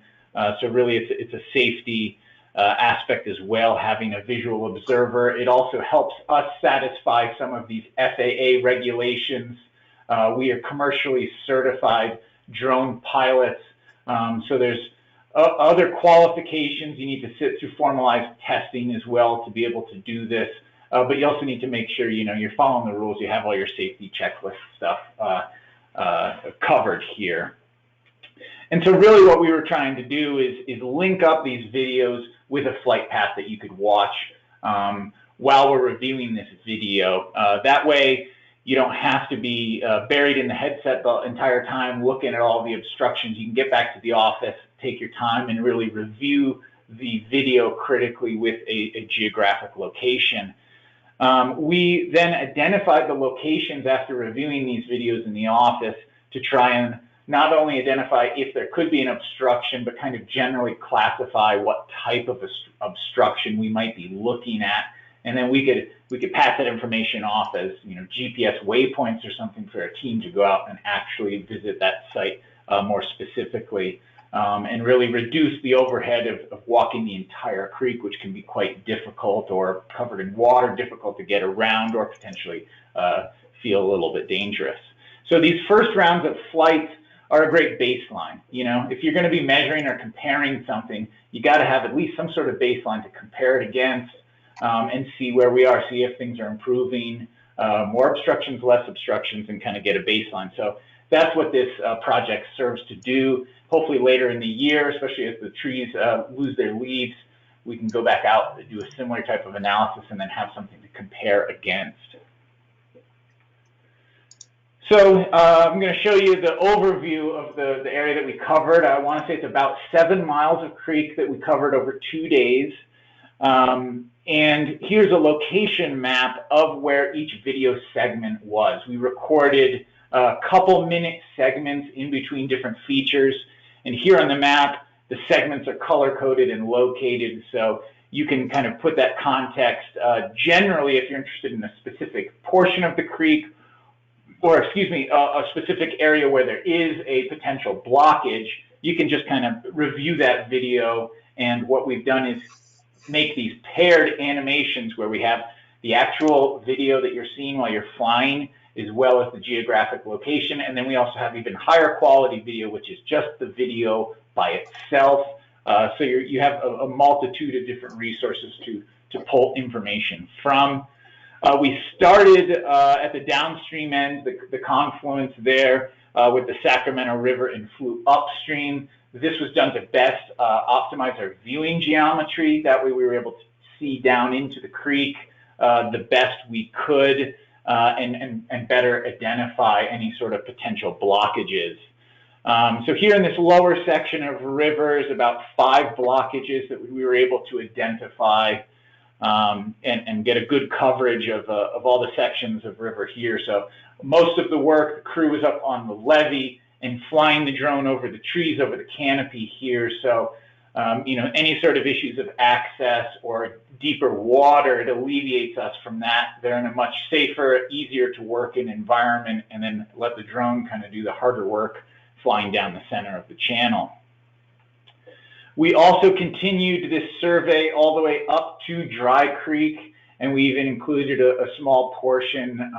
So really it's a safety aspect as well, having a visual observer. It also helps us satisfy some of these FAA regulations. We are commercially certified drone pilots, so there's other qualifications. You need to sit through formalized testing as well to be able to do this, but you also need to make sure you're following the rules, you have all your safety checklist stuff covered here. And so really what we were trying to do is link up these videos with a flight path that you could watch while we're reviewing this video. That way you don't have to be buried in the headset the entire time looking at all the obstructions. You can get back to the office, take your time, and really review the video critically with a geographic location. We then identified the locations after reviewing these videos in the office to try and not only identify if there could be an obstruction, but kind of generally classify what type of obstruction we might be looking at and then we could pass that information off as, you know, GPS waypoints or something for a team to go out and actually visit that site more specifically, and really reduce the overhead of walking the entire creek, which can be quite difficult, or covered in water, difficult to get around, or potentially feel a little bit dangerous. So these first rounds of flights are a great baseline. You know, if you're going to be measuring or comparing something, you got to have at least some sort of baseline to compare it against, and see where we are, see if things are improving, more obstructions, less obstructions, and kind of get a baseline. So that's what this project serves to do. Hopefully later in the year, especially as the trees lose their leaves, we can go back out and do a similar type of analysis and then have something to compare against. So I'm going to show you the overview of the area that we covered. I want to say it's about 7 miles of creek that we covered over 2 days. And here's a location map of where each video segment was. We recorded a couple minute segments in between different features. And here on the map, the segments are color coded and located. So you can kind of put that context. Generally, if you're interested in a specific portion of the creek, or excuse me, a specific area where there is a potential blockage, you can just kind of review that video. And what we've done is make these paired animations where we have the actual video that you're seeing while you're flying, as well as the geographic location. And then we also have even higher quality video, which is just the video by itself. So you have a multitude of different resources to pull information from. We started at the downstream end, the confluence there with the Sacramento River, and flew upstream. This was done to best optimize our viewing geometry. That way we were able to see down into the creek the best we could, and better identify any sort of potential blockages. So here in this lower section of rivers, about 5 blockages that we were able to identify, and get a good coverage of all the sections of river here. So most of the work, the crew was up on the levee and flying the drone over the trees, over the canopy here. So, you know, any sort of issues of access or deeper water, it alleviates us from that. They're in a much safer, easier to work in environment, and then let the drone kind of do the harder work flying down the center of the channel. We also continued this survey all the way up to Dry Creek, and we even included a small portion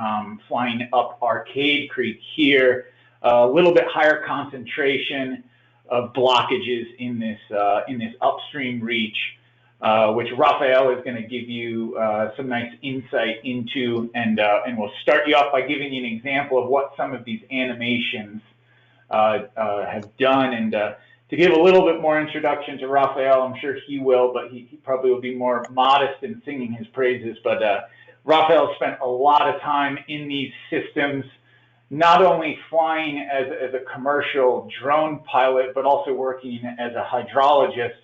flying up Arcade Creek here, a little bit higher concentration of blockages in this upstream reach, which Raphael is going to give you some nice insight into, and we'll start you off by giving you an example of what some of these animations have done. And to give a little bit more introduction to Raphael, I'm sure he will, but he probably will be more modest in singing his praises. But Raphael spent a lot of time in these systems, not only flying as a commercial drone pilot, but also working as a hydrologist.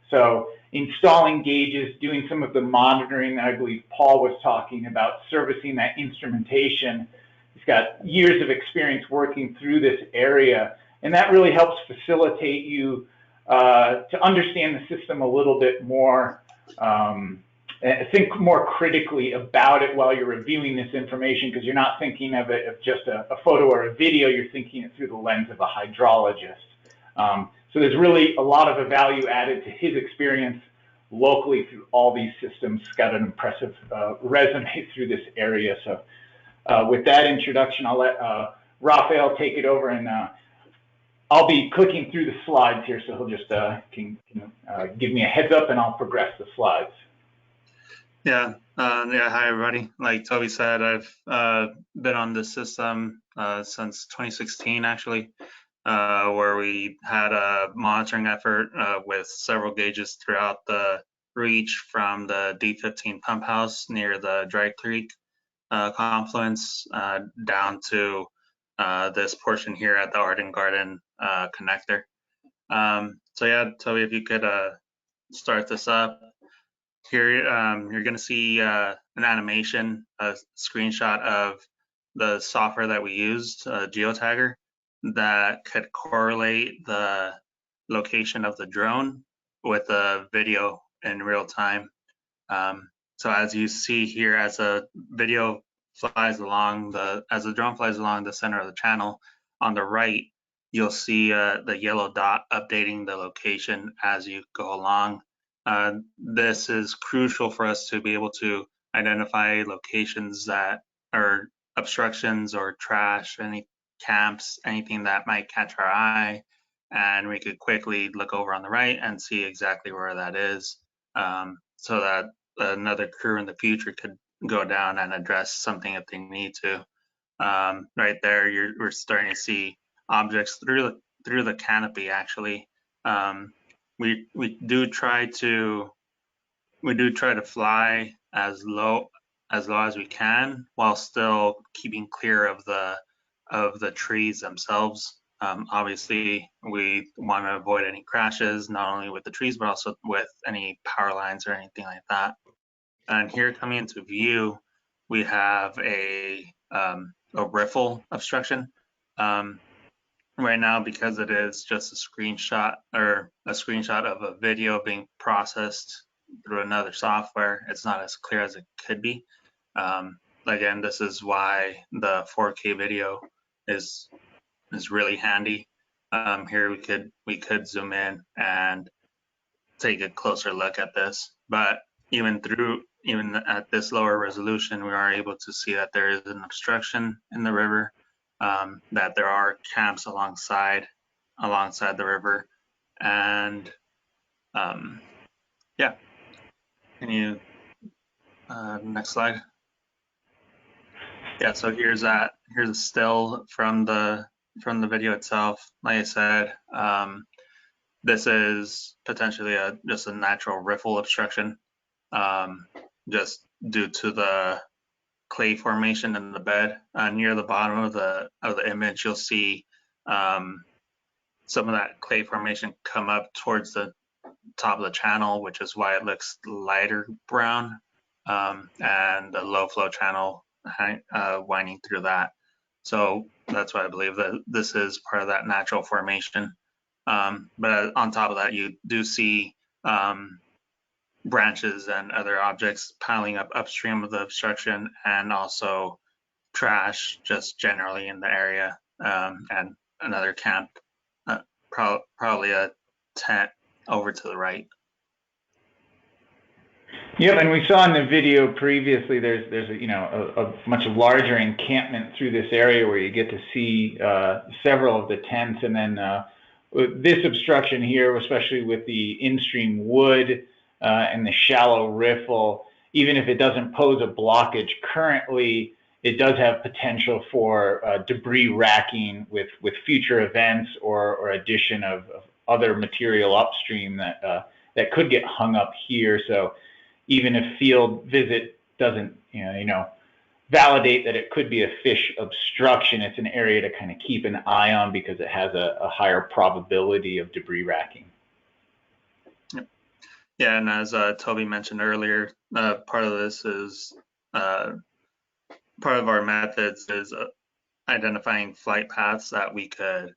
So installing gauges, doing some of the monitoring that I believe Paul was talking about, servicing that instrumentation. He's got years of experience working through this area. And that really helps facilitate you to understand the system a little bit more, think more critically about it while you're reviewing this information, because you're not thinking of it as just a photo or a video, you're thinking it through the lens of a hydrologist. So there's really a lot of value added to his experience locally through all these systems. He's got an impressive resume through this area. So with that introduction, I'll let Raphael take it over, and I'll be clicking through the slides here, so he'll just give me a heads up, and I'll progress the slides. Yeah, hi everybody. Like Toby said, I've been on this system since 2016 actually, where we had a monitoring effort with several gauges throughout the reach from the D15 pump house near the Dry Creek confluence down to this portion here at the Arden Garden connector. So yeah, Toby, if you could start this up. Here you're going to see an animation, a screenshot of the software that we used, Geotagger, that could correlate the location of the drone with the video in real time. So as you see here, as a video flies along as the drone flies along the center of the channel, on the right, you'll see the yellow dot updating the location as you go along. This is crucial for us to be able to identify locations that are obstructions or trash, any camps, anything that might catch our eye, and we could quickly look over on the right and see exactly where that is, so that another crew in the future could go down and address something if they need to. Right there, we're starting to see objects through the canopy. Actually, we do try to fly as low as we can while still keeping clear of the trees themselves. Obviously, we want to avoid any crashes, not only with the trees, but also with any power lines or anything like that. And here coming into view, we have a Riffle obstruction. Right now, because it is just a screenshot of a video being processed through another software, it's not as clear as it could be. Again, this is why the 4K video is really handy. Here we could zoom in and take a closer look at this, but even at this lower resolution, we are able to see that there is an obstruction in the river, that there are camps alongside the river, and yeah. Can you next slide? Yeah. So here's a still from the video itself. Like I said, this is potentially just a natural riffle obstruction, just due to the clay formation in the bed. Near the bottom of the image, you'll see some of that clay formation come up towards the top of the channel, which is why it looks lighter brown, and the low flow channel winding through that. So that's why I believe that this is part of that natural formation. But on top of that, you do see branches and other objects piling up upstream of the obstruction, and also trash just generally in the area, and another camp, probably a tent over to the right. Yep, and we saw in the video previously, there's a much larger encampment through this area where you get to see several of the tents, and then this obstruction here, especially with the in-stream wood and the shallow riffle, even if it doesn't pose a blockage currently, it does have potential for debris racking with future events or addition of other material upstream that could get hung up here. So even if field visit doesn't validate that it could be a fish obstruction, it's an area to kind of keep an eye on because it has a higher probability of debris racking. Yep. Yeah, and as Toby mentioned earlier, part of this is part of our methods is identifying flight paths that we could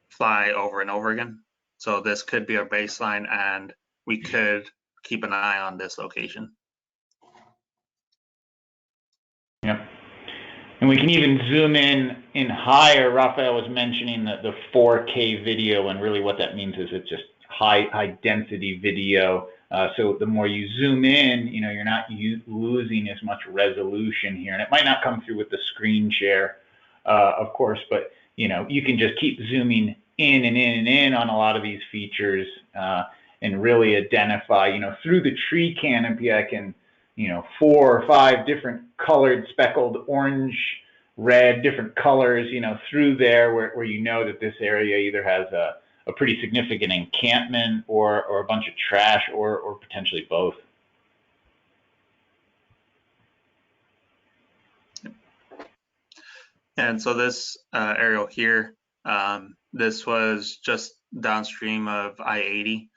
fly over and over again. So this could be our baseline, and we could keep an eye on this location. Yep. And we can even zoom in higher. Raphael was mentioning the 4K video, and really what that means is it's just high density video. So the more you zoom in, you're not losing as much resolution here, and it might not come through with the screen share, of course, but you can just keep zooming in and in and in on a lot of these features, and really identify, through the tree canopy, I can, 4 or 5 different colored, speckled, orange, red, different colors, through there where that this area either has a pretty significant encampment or a bunch of trash or potentially both. And so this aerial here, this was just downstream of I-80,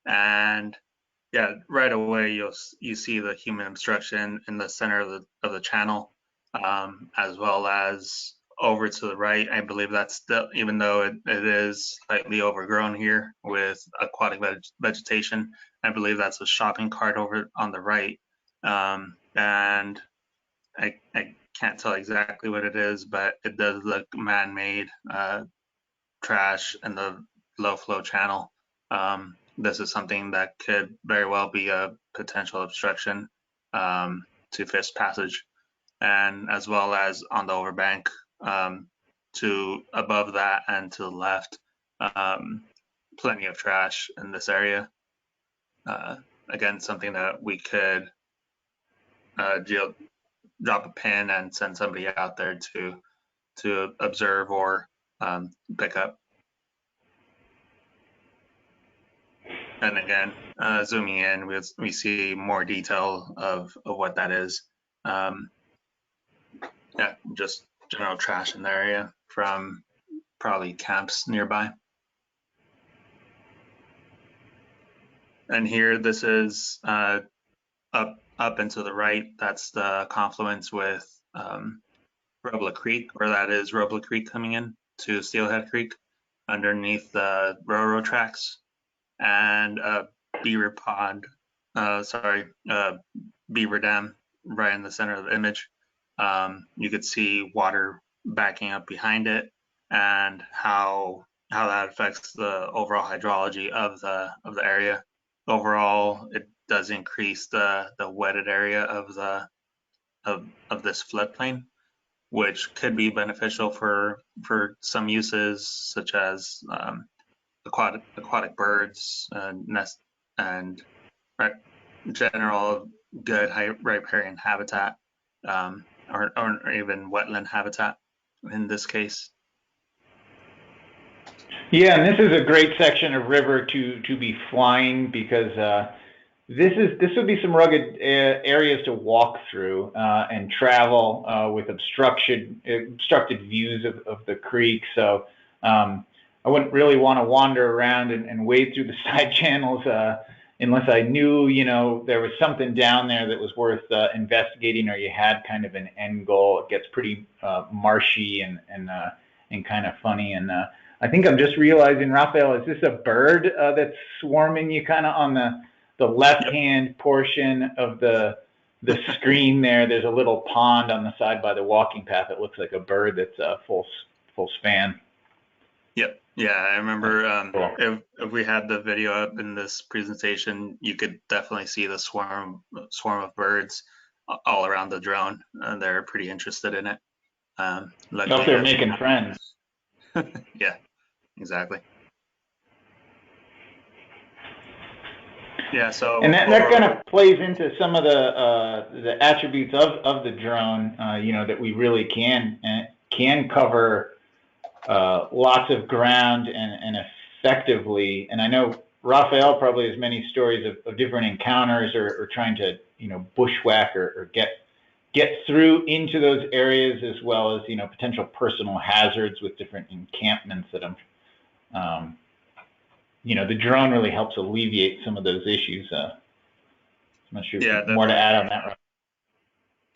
and yeah, right away you see the human obstruction in the center of the channel, as well as over to the right. I believe that's still, even though it is slightly overgrown here with aquatic vegetation, I believe that's a shopping cart over on the right. And I can't tell exactly what it is, but it does look man-made trash in the low flow channel. This is something that could very well be a potential obstruction to fish passage, and as well as on the overbank to above that and to the left, plenty of trash in this area. Again, something that we could drop a pin and send somebody out there to observe or pick up. And again, zooming in, we see more detail of what that is. Yeah, just general trash in the area from probably camps nearby. And here, this is up and to the right. That's the confluence with Riffle Creek, or that is Riffle Creek coming in to Steelhead Creek underneath the railroad tracks, and Beaver Pond, Beaver Dam right in the center of the image. You could see water backing up behind it, and how that affects the overall hydrology of the area. Overall, it does increase the wetted area of this floodplain, which could be beneficial for some uses, such as aquatic birds, nest, and general good riparian habitat, or even wetland habitat in this case. Yeah, and this is a great section of river to be flying, because this would be some rugged areas to walk through and travel with obstructed views of the creek. So I wouldn't really want to wander around and wade through the side channels unless I knew, there was something down there that was worth investigating, or you had kind of an end goal. It gets pretty marshy and kind of funny. And I think I'm just realizing, Raphael, is this a bird that's swarming you kind of on the left-hand portion of the screen there? There's a little pond on the side by the walking path. It looks like a bird that's full span. Yep. Yeah, I remember if we had the video up in this presentation, you could definitely see the swarm of birds all around the drone. They're pretty interested in it. If they're making friends. Yeah, exactly. Yeah, so and that kind of plays into some of the attributes of the drone, that we really can cover lots of ground and effectively. And I know Raphael probably has many stories of different encounters or trying to bushwhack or get through into those areas, as well as potential personal hazards with different encampments that the drone really helps alleviate some of those issues. I'm not sure if there's more to add on that. Right?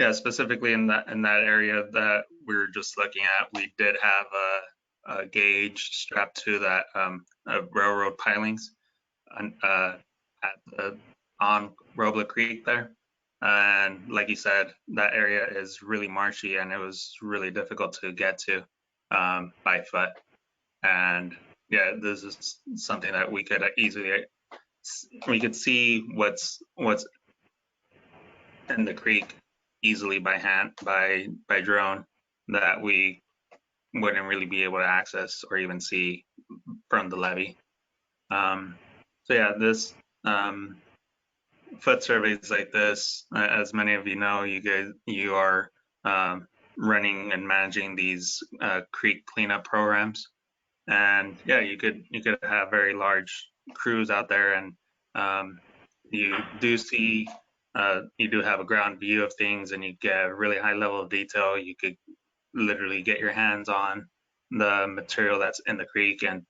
Yeah, specifically in that area that we were just looking at, we did have a gauge strapped to that railroad pilings on Riffle Creek there. And like you said, that area is really marshy, and it was really difficult to get to by foot. And yeah, this is something that we could see what's in the creek easily by hand, by drone, that we wouldn't really be able to access or even see from the levee. So yeah, this foot surveys like this, as many of you know, you are running and managing these creek cleanup programs. And yeah, you could have very large crews out there, and you do have a ground view of things, and you get a really high level of detail. You could literally get your hands on the material that's in the creek and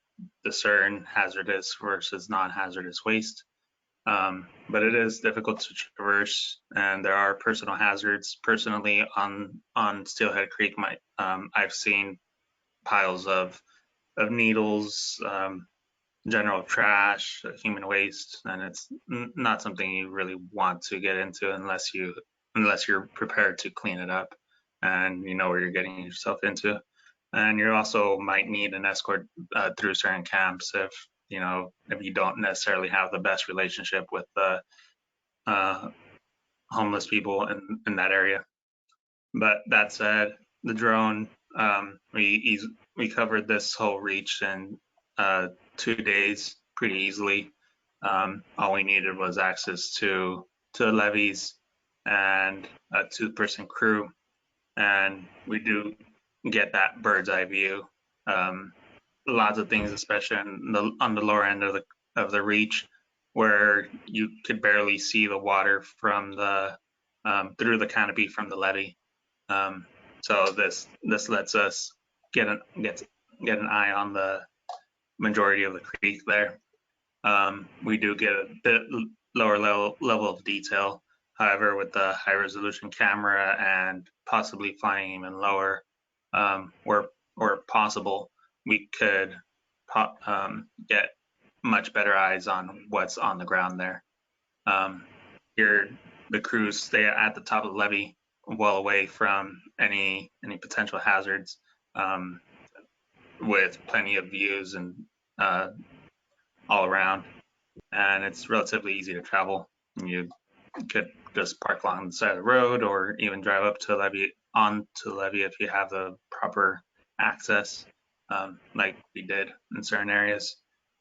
discern hazardous versus non-hazardous waste. But it is difficult to traverse, and there are personal hazards. Personally, on Steelhead Creek, I've seen piles of needles, general trash, human waste, and it's not something you really want to get into unless you're prepared to clean it up and you know where you're getting yourself into. And you also might need an escort through certain camps if you don't necessarily have the best relationship with the homeless people in that area. But that said, the drone, we covered this whole reach in 2 days pretty easily. All we needed was access to the levees and a 2-person crew, and we do get that bird's eye view. Lots of things, especially on the lower end of the reach, where you could barely see the water from the through the canopy from the levee. So this lets us get an eye on the majority of the creek there. We do get a bit lower level of detail. However, with the high resolution camera and possibly flying even lower, where possible, we could get much better eyes on what's on the ground there. Here, the crews stay at the top of the levee, well away from any potential hazards, with plenty of views and all around, and it's relatively easy to travel. You could just park along the side of the road or even drive up to the levee, onto the levee if you have the proper access, like we did in certain areas.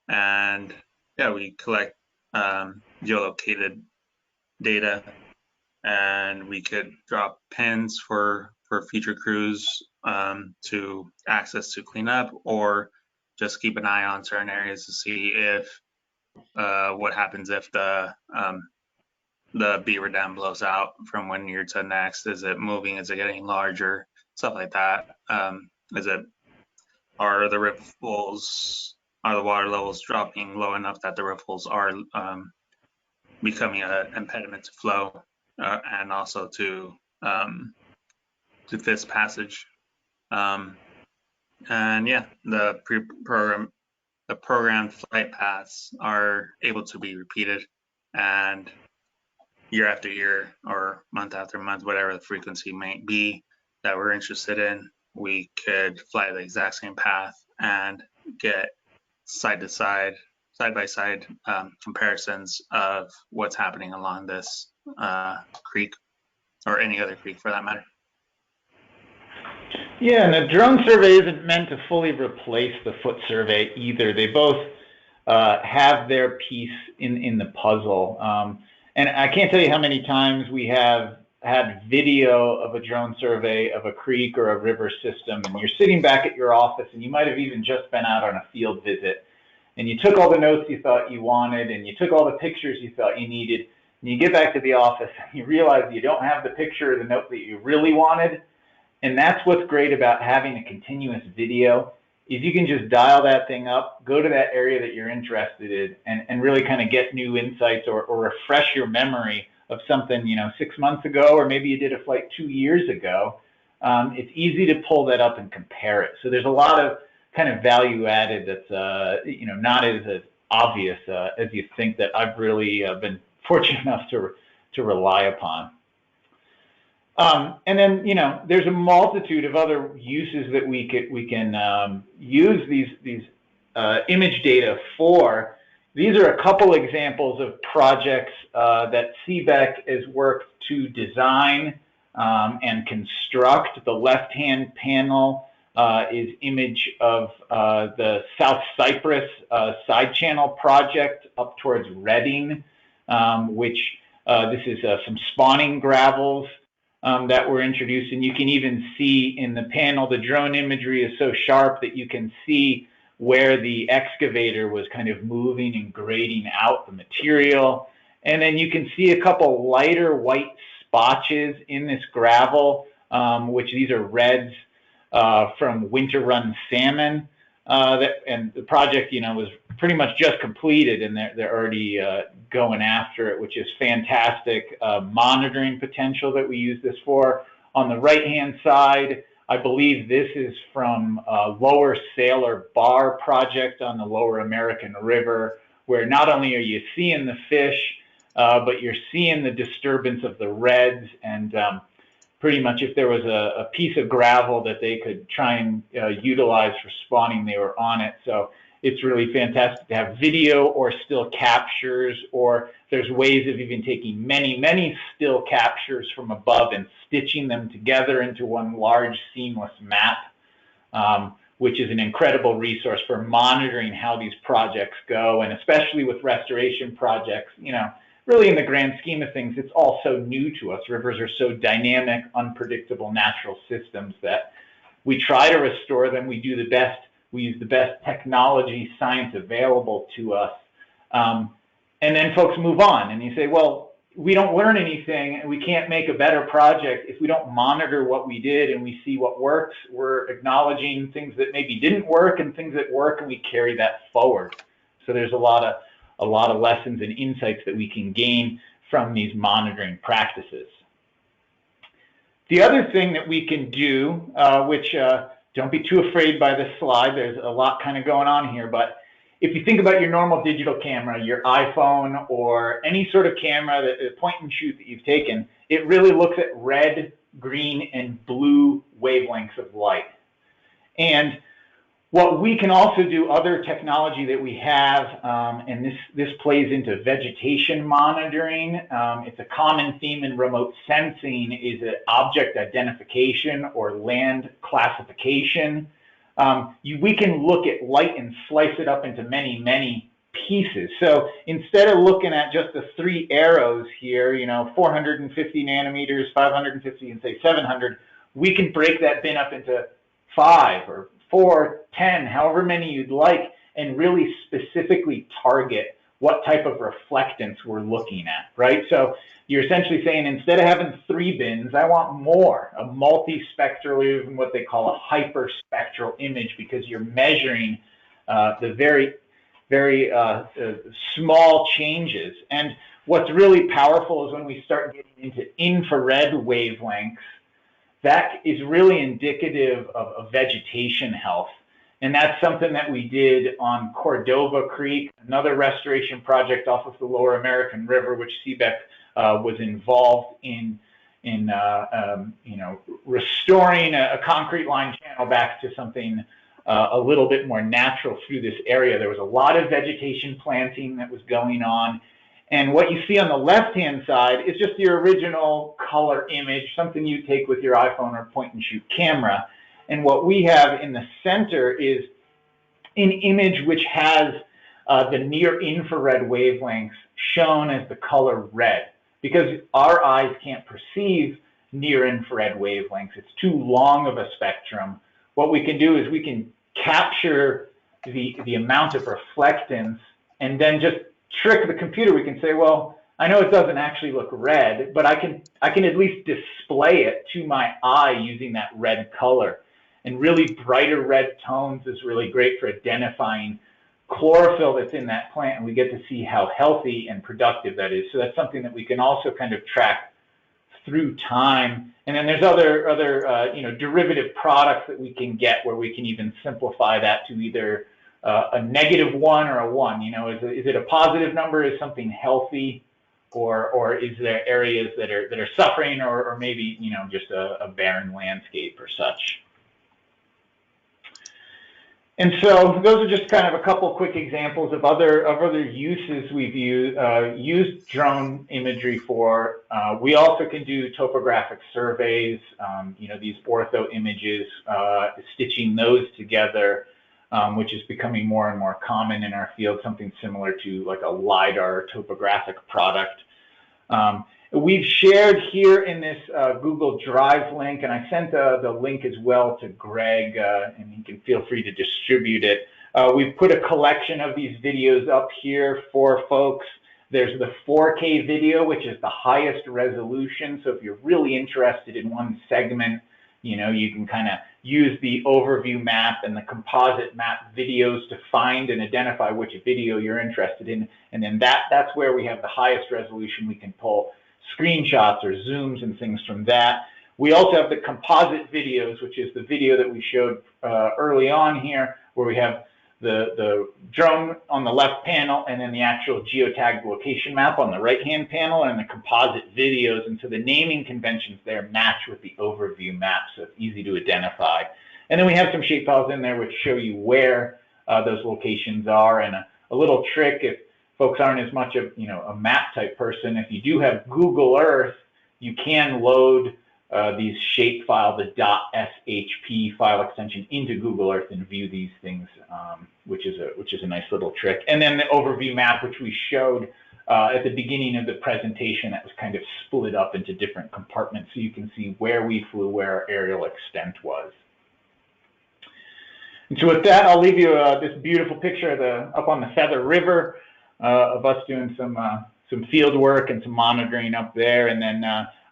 And yeah, we collect geolocated data, and we could drop pins for future crews to access to clean up, or just keep an eye on certain areas to see if what happens if the beaver dam blows out from one year to the next. Is it moving? Is it getting larger? Stuff like that. Are the water levels dropping low enough that the riffles are becoming an impediment to flow, and also to this passage? And yeah, the programmed flight paths are able to be repeated, and year after year or month after month, whatever the frequency might be that we're interested in, we could fly the exact same path and get side by side comparisons of what's happening along this creek, or any other creek for that matter. Yeah, and the drone survey isn't meant to fully replace the foot survey either. They both have their piece in the puzzle. And I can't tell you how many times we have had video of a drone survey of a creek or a river system, and you're sitting back at your office, and you might have even just been out on a field visit, and you took all the notes you thought you wanted, and you took all the pictures you thought you needed, and you get back to the office, and you realize you don't have the picture or the note that you really wanted. And that's what's great about having a continuous video, is you can just dial that thing up, go to that area that you're interested in, and really kind of get new insights, or refresh your memory of something, 6 months ago, or maybe you did a flight 2 years ago. It's easy to pull that up and compare it. So there's a lot of kind of value added that's not as obvious as you think, that I've really been fortunate enough to rely upon. And then, there's a multitude of other uses that we can use these image data for. These are a couple examples of projects that CBEC has worked to design and construct. The left-hand panel is image of the South Cyprus side channel project up towards Reading, which this is some spawning gravels that were introduced. And you can even see in the panel, the drone imagery is so sharp that you can see where the excavator was kind of moving and grading out the material. And then you can see a couple lighter white spotches in this gravel, which these are reds from winter run salmon. And the project, was pretty much just completed, and they're already going after it, which is fantastic monitoring potential that we use this for. On the right-hand side, I believe this is from Lower Sailor Bar project on the Lower American River, where not only are you seeing the fish, but you're seeing the disturbance of the reds, and pretty much if there was a piece of gravel that they could try and utilize for spawning, they were on it. So it's really fantastic to have video or still captures, or there's ways of even taking many, many still captures from above and stitching them together into one large seamless map, which is an incredible resource for monitoring how these projects go. And especially with restoration projects, you know, really in the grand scheme of things, it's all so new to us. Rivers are so dynamic, unpredictable natural systems that we try to restore them. We do the best. We use the best technology, science available to us. And then folks move on, and you say, well, we don't learn anything and we can't make a better project if we don't monitor what we did and we see what works. We're acknowledging things that maybe didn't work and things that work, and we carry that forward. So there's a lot of lessons and insights that we can gain from these monitoring practices. The other thing that we can do, which don't be too afraid by this slide, there's a lot kind of going on here, but if you think about your normal digital camera, your iPhone or any sort of camera, that point and shoot that you've taken, it really looks at red, green, and blue wavelengths of light. And what we can also do, other technology that we have, and this plays into vegetation monitoring. It's a common theme in remote sensing, is object identification or land classification. We can look at light and slice it up into many, many pieces. So instead of looking at just the 3 arrows here, you know, 450 nanometers, 550, and say 700, we can break that bin up into 5 or 4, 10, however many you'd like, and really specifically target what type of reflectance we're looking at, right? So you're essentially saying, instead of having 3 bins, I want more, a multispectral, even what they call a hyperspectral image, because you're measuring the very, very small changes. And what's really powerful is when we start getting into infrared wavelengths, that is really indicative of vegetation health. And that's something that we did on Cordova Creek, another restoration project off of the Lower American River, which CBEC was involved in you know, restoring a concrete line channel back to something a little bit more natural through this area. There was a lot of vegetation planting that was going on. And what you see on the left-hand side is just your original color image, something you take with your iPhone or point-and-shoot camera. And what we have in the center is an image which has the near-infrared wavelengths shown as the color red, because our eyes can't perceive near-infrared wavelengths. It's too long of a spectrum. What we can do is we can capture the amount of reflectance and then just trick the computer. We can say, well, I know it doesn't actually look red, but I can at least display it to my eye using that red color. And really brighter red tones is really great for identifying chlorophyll that's in that plant, and we get to see how healthy and productive that is. So that's something that we can also kind of track through time. And then there's other you know, derivative products that we can get where we can even simplify that to either a -1 or a 1. You know, is it a positive number? Is something healthy, or is there areas that are suffering, or maybe, you know, just a barren landscape or such? And so those are just kind of a couple quick examples of other uses we've used drone imagery for. We also can do topographic surveys, you know, these ortho images, stitching those together, which is becoming more and more common in our field, something similar to like a LiDAR topographic product. We've shared here in this Google Drive link, and I sent the link as well to Greg, and he can feel free to distribute it. We've put a collection of these videos up here for folks. There's the 4K video, which is the highest resolution. So if you're really interested in one segment, you know, you can kind of use the overview map and the composite map videos to find and identify which video you're interested in. And then that's where we have the highest resolution. We can pull screenshots or zooms and things from that. We also have the composite videos, which is the video that we showed early on here, where we have the drone on the left panel and then the actual geotagged location map on the right-hand panel and the composite videos. And so the naming conventions there match with the overview map, so it's easy to identify. And then we have some shapefiles in there which show you where those locations are. And a little trick, if folks aren't as much of a map type person, if you do have Google Earth, you can load these shapefile, the .shp file extension, into Google Earth and view these things, which is a nice little trick. And then the overview map, which we showed at the beginning of the presentation, that was kind of split up into different compartments, so you can see where we flew, where our aerial extent was. And so with that, I'll leave you this beautiful picture of up on the Feather River of us doing some field work and some monitoring up there. And then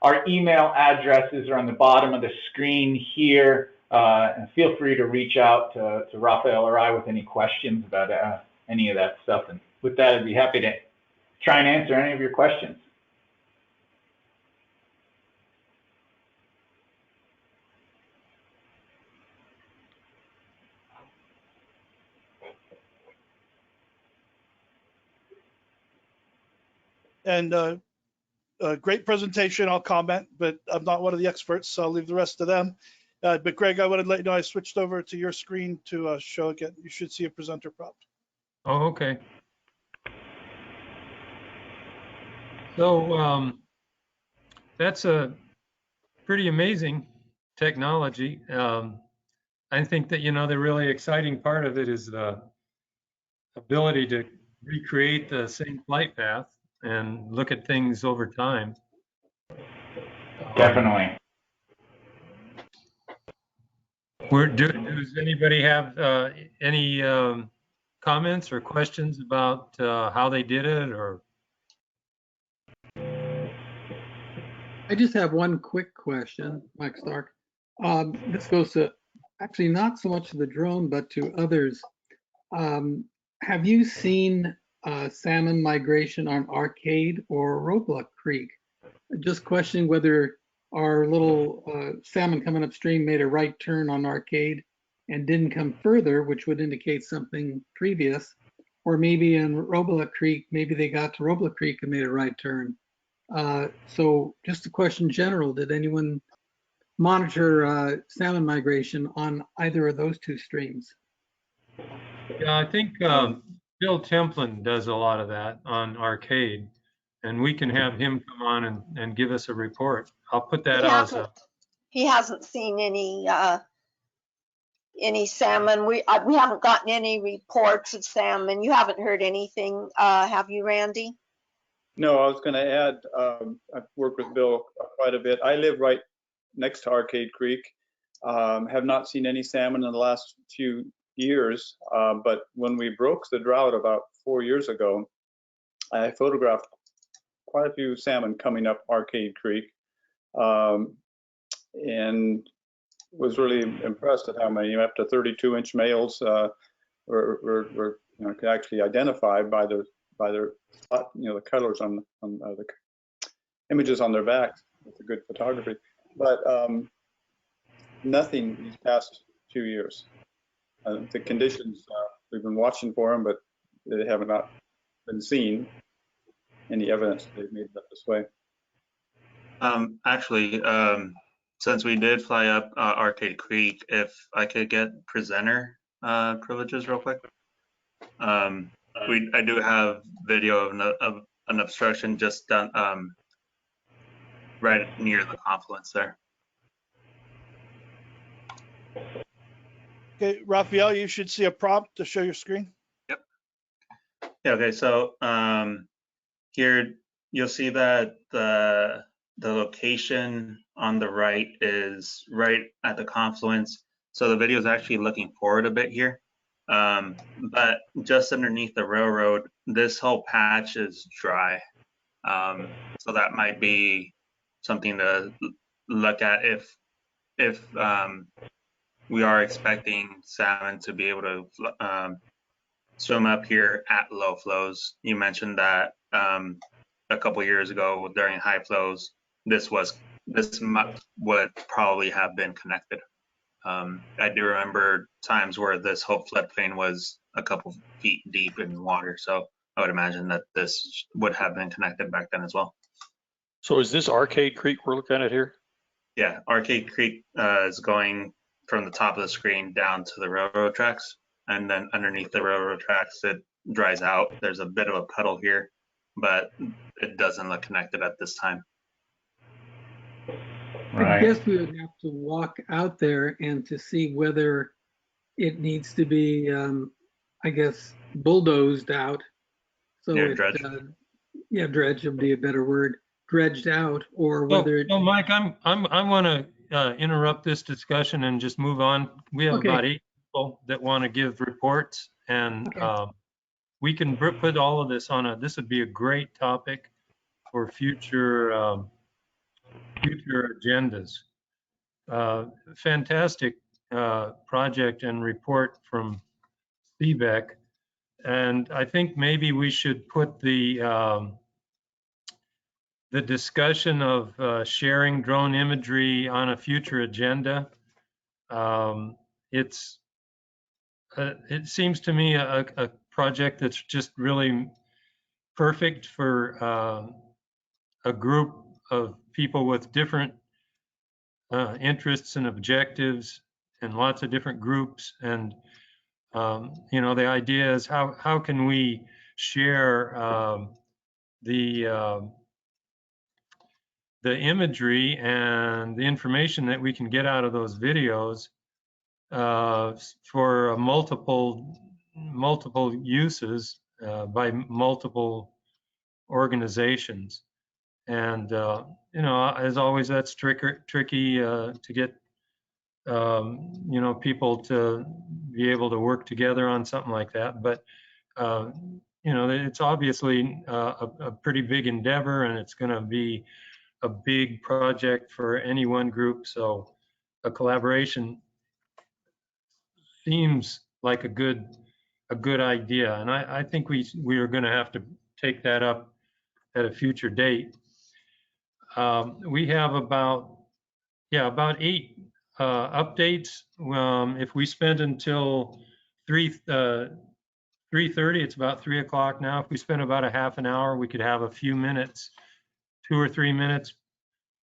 our email addresses are on the bottom of the screen here. And feel free to reach out to Raphael or I with any questions about any of that stuff. And with that, I'd be happy to try and answer any of your questions. And a great presentation. I'll comment, but I'm not one of the experts, so I'll leave the rest to them. But Greg, I wanted to let you know I switched over to your screen to show again. You should see a presenter prompt. Oh, okay. So that's a pretty amazing technology. I think that, the really exciting part of it is the ability to recreate the same flight path and look at things over time. Definitely. Does anybody have any comments or questions about how they did it, or? I just have one quick question, Mike Stark. This goes to actually not so much to the drone, but to others. Have you seen salmon migration on Arcade or Roebuck Creek? Just questioning whether our little salmon coming upstream made a right turn on Arcade and didn't come further, which would indicate something previous, or maybe in Roebuck Creek, maybe they got to Roebuck Creek and made a right turn. So just a question general, did anyone monitor salmon migration on either of those two streams? Yeah, I think Bill Templin does a lot of that on Arcade, and we can have him come on and give us a report. I'll put that out. He hasn't seen any salmon. We haven't gotten any reports of salmon. You haven't heard anything, have you, Randy? No, I was going to add, I've worked with Bill quite a bit. I live right next to Arcade Creek. Have not seen any salmon in the last few years, but when we broke the drought about 4 years ago, I photographed quite a few salmon coming up Arcade Creek, and was really impressed at how many, up to 32-inch males were could actually identify by their spot, the colors on the images on their backs. It's a good photography, but nothing these past 2 years. The conditions, we've been watching for them, but they have not been seen any evidence that they've made it up this way. Actually, since we did fly up Arcade Creek, if I could get presenter privileges real quick. I do have video of an obstruction just done right near the confluence there. Okay, Raphael, you should see a prompt to show your screen. Yep. Yeah, okay, so here you'll see that the location on the right is right at the confluence. So the video is actually looking forward a bit here. But just underneath the railroad, this whole patch is dry. So that might be something to look at if we are expecting salmon to be able to swim up here at low flows. You mentioned that a couple years ago during high flows, this was this would probably have been connected. I do remember times where this whole floodplain was a couple feet deep in water, so I would imagine that this would have been connected back then as well. So is this Arcade Creek we're looking at here? Yeah, Arcade Creek is going from the top of the screen down to the railroad tracks, and then underneath the railroad tracks it dries out. There's a bit of a puddle here, but it doesn't look connected at this time. I guess we would have to walk out there and to see whether it needs to be, I guess, bulldozed out. So Yeah, it, dredge. yeah, dredge would be a better word, dredged out, or whether it. So Mike, I want to interrupt this discussion and just move on. We have Okay. about 8 people that want to give reports, and Okay. we can put all of this on a. This would be a great topic for future future agendas. Fantastic project and report from CBEC, and I think maybe we should put the discussion of sharing drone imagery on a future agenda. It seems to me a project that's just really perfect for a group of people with different interests and objectives and lots of different groups. And you know, the idea is how can we share the imagery and the information that we can get out of those videos for multiple uses by multiple organizations. And you know, as always, that's tricky to get you know, people to be able to work together on something like that. But you know, it's obviously a pretty big endeavor, and it's going to be a big project for any one group. So a collaboration seems like a good idea, and I think we are going to have to take that up at a future date. We have about 8 updates. If we spend until 3:30, it's about 3 o'clock now. If we spend about a half an hour, we could have a few minutes, 2 or 3 minutes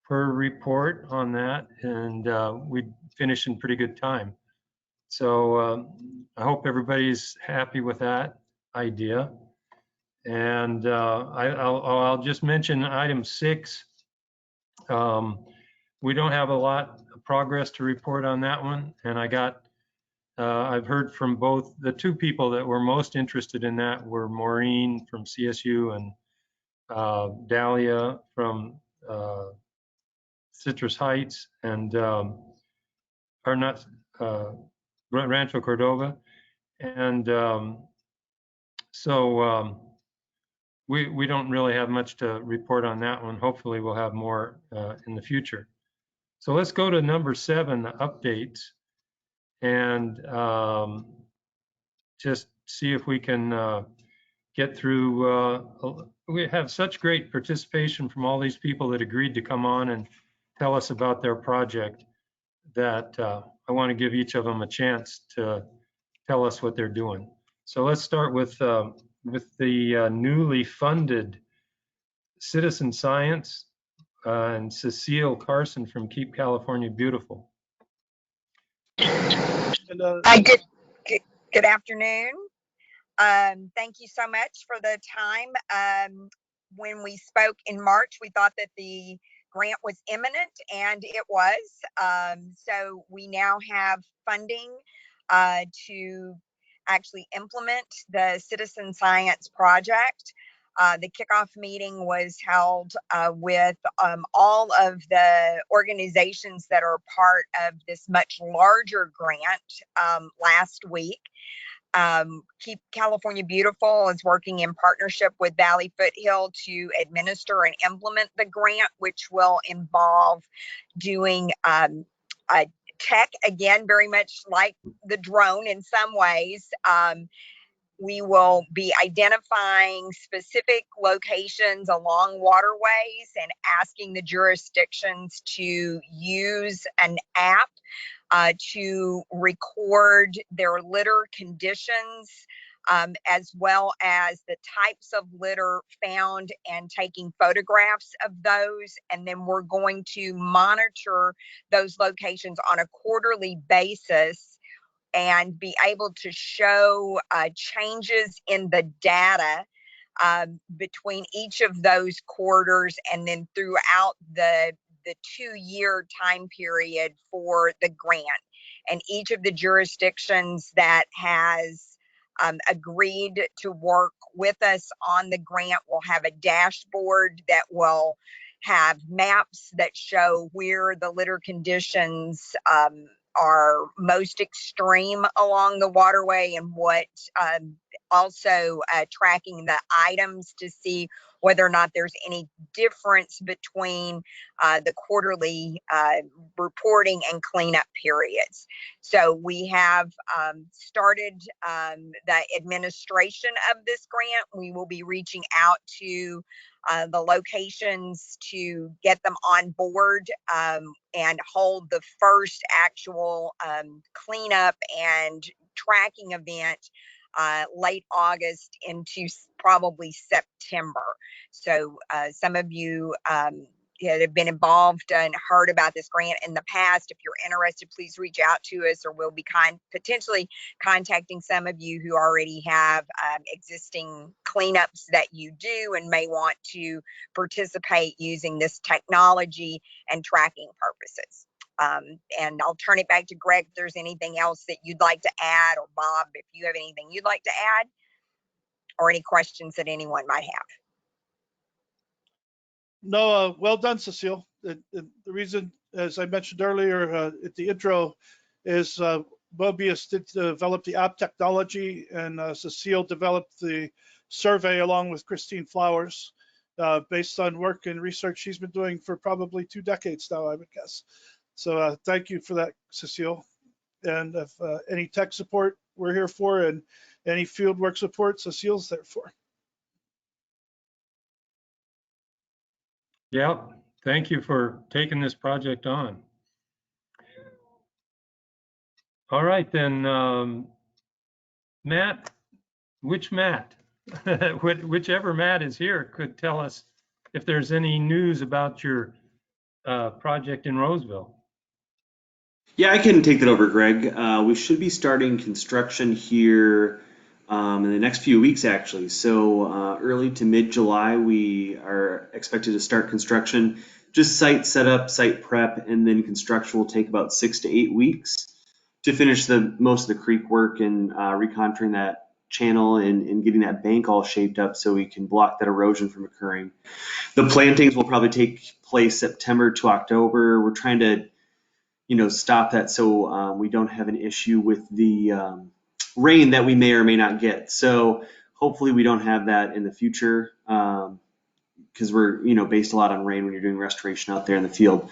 per report on that, and we'd finish in pretty good time. So I hope everybody's happy with that idea. And I'll just mention item 6. We don't have a lot of progress to report on that one, and I've heard from both the 2 people that were most interested in that were Maureen from CSU and Dahlia from Citrus Heights, and are not Rancho Cordova, and so we don't really have much to report on that one. Hopefully we'll have more in the future. So let's go to number 7, the updates, and just see if we can get through. We have such great participation from all these people that agreed to come on and tell us about their project that I want to give each of them a chance to tell us what they're doing. So let's start with the newly funded Citizen Science and Cecile Carson from Keep California Beautiful. And, Good afternoon. Thank you so much for the time. When we spoke in March, we thought that the grant was imminent, and it was. So we now have funding to actually implement the Citizen Science project. The kickoff meeting was held with all of the organizations that are part of this much larger grant last week. Keep California Beautiful is working in partnership with Valley Foothill to administer and implement the grant, which will involve doing a tech, again, very much like the drone in some ways, we will be identifying specific locations along waterways and asking the jurisdictions to use an app to record their litter conditions, as well as the types of litter found and taking photographs of those. And then we're going to monitor those locations on a quarterly basis and be able to show changes in the data between each of those quarters and then throughout the 2-year time period for the grant. And each of the jurisdictions that has agreed to work with us on the grant will have a dashboard that will have maps that show where the litter conditions are most extreme along the waterway, and what also tracking the items to see whether or not there's any difference between the quarterly reporting and cleanup periods. So we have started the administration of this grant. We will be reaching out to the locations to get them on board and hold the first actual cleanup and tracking event late August into probably September. So some of you that have been involved and heard about this grant in the past, if you're interested, please reach out to us, or we'll be potentially contacting some of you who already have existing cleanups that you do and may want to participate using this technology and tracking purposes. And I'll turn it back to Greg if there's anything else that you'd like to add, or Bob, if you have anything you'd like to add, or any questions that anyone might have. No, well done, Cecile. The reason, as I mentioned earlier at the intro, is Mobius did develop the app technology, and Cecile developed the survey along with Christine Flowers, based on work and research she's been doing for probably 2 decades now, I would guess. So thank you for that, Cecile. And if any tech support we're here for, and any field work support, Cecile's there for. Yeah, thank you for taking this project on. All right, then, Matt, which Matt? Whichever Matt is here could tell us if there's any news about your project in Roseville. Yeah, I can take that over, Greg. We should be starting construction here in the next few weeks, actually. So early to mid-July, we are expected to start construction. Just site setup, site prep, and then construction will take about 6 to 8 weeks to finish most of the creek work and recontouring that channel and getting that bank all shaped up so we can block that erosion from occurring. The plantings will probably take place September to October. We're trying to stop that so we don't have an issue with the rain that we may or may not get. So hopefully we don't have that in the future, because we're based a lot on rain when you're doing restoration out there in the field.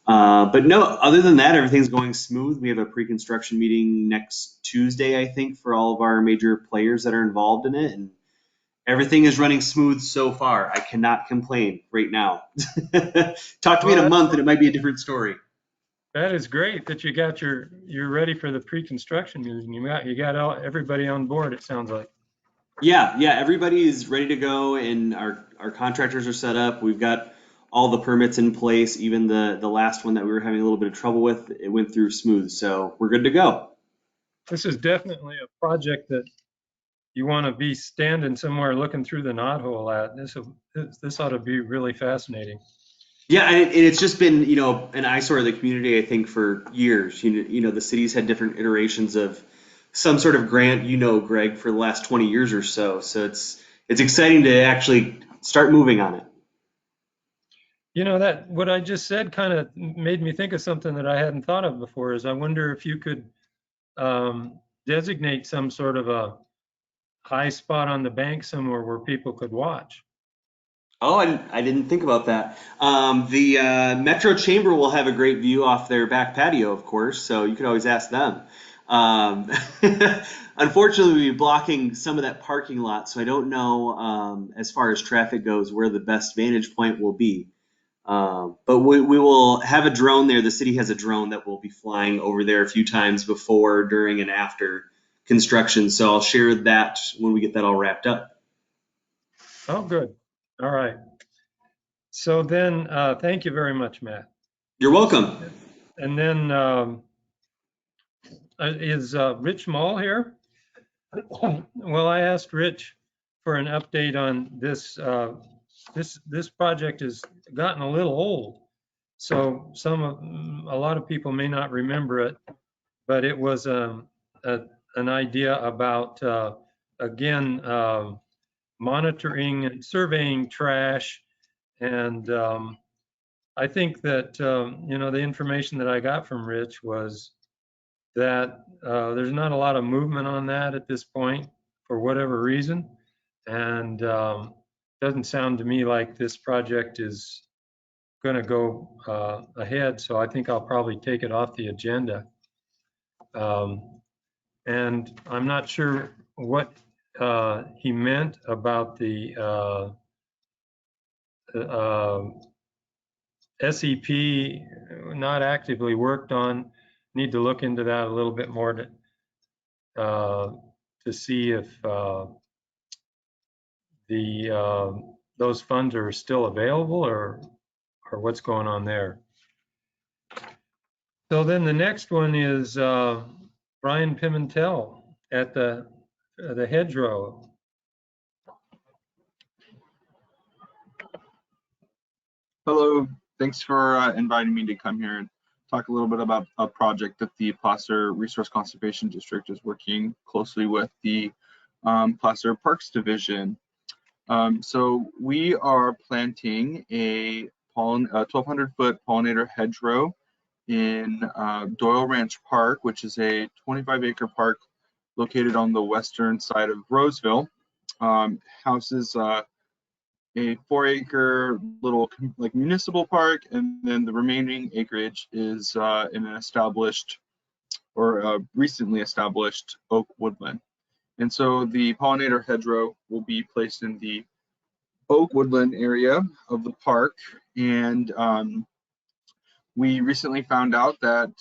But no, other than that, everything's going smooth. We have a pre-construction meeting next Tuesday, I think, for all of our major players that are involved in it, and everything is running smooth so far. I cannot complain right now. Talk to me in a month and it might be a different story. That is great that you're ready for the pre-construction meeting. You got everybody on board, it sounds like. Yeah, everybody is ready to go, and our contractors are set up. We've got all the permits in place. Even the last one that we were having a little bit of trouble with, it went through smooth. So we're good to go. This is definitely a project that you want to be standing somewhere looking through the knothole at. This ought to be really fascinating. Yeah, and it's just been, an eyesore of the community, I think, for years. The city's had different iterations of some sort of grant, Greg, for the last 20 years or so. So it's exciting to actually start moving on it. That what I just said kind of made me think of something that I hadn't thought of before. Is I wonder if you could designate some sort of a high spot on the bank somewhere where people could watch. Oh, I didn't think about that. The Metro Chamber will have a great view off their back patio, of course, so you could always ask them. Unfortunately, we'll be blocking some of that parking lot, so I don't know as far as traffic goes where the best vantage point will be. But we will have a drone there. The city has a drone that will be flying over there a few times before, during, and after construction. So I'll share that when we get that all wrapped up. Oh, good. All right. So then, thank you very much, Matt. You're welcome. And then, is Rich Mall here? Well, I asked Rich for an update on this. This project has gotten a little old, so a lot of people may not remember it, but it was an idea about again monitoring and surveying trash, and I think that the information that I got from Rich was that there's not a lot of movement on that at this point for whatever reason, and doesn't sound to me like this project is going to go ahead, so I think I'll probably take it off the agenda. And I'm not sure what he meant about the SEP not actively worked on. Need to look into that a little bit more to see if those funds are still available or what's going on there. So then the next one is Brian Pimentel at the hedgerow. Hello, thanks for inviting me to come here and talk a little bit about a project that the Placer Resource Conservation District is working closely with the Placer Parks Division. So we are planting a 1,200-foot pollinator hedgerow in Doyle Ranch Park, which is a 25-acre park located on the western side of Roseville. Houses a 4-acre little like municipal park, and then the remaining acreage is in an established or recently established oak woodland. And so the pollinator hedgerow will be placed in the oak woodland area of the park. And we recently found out that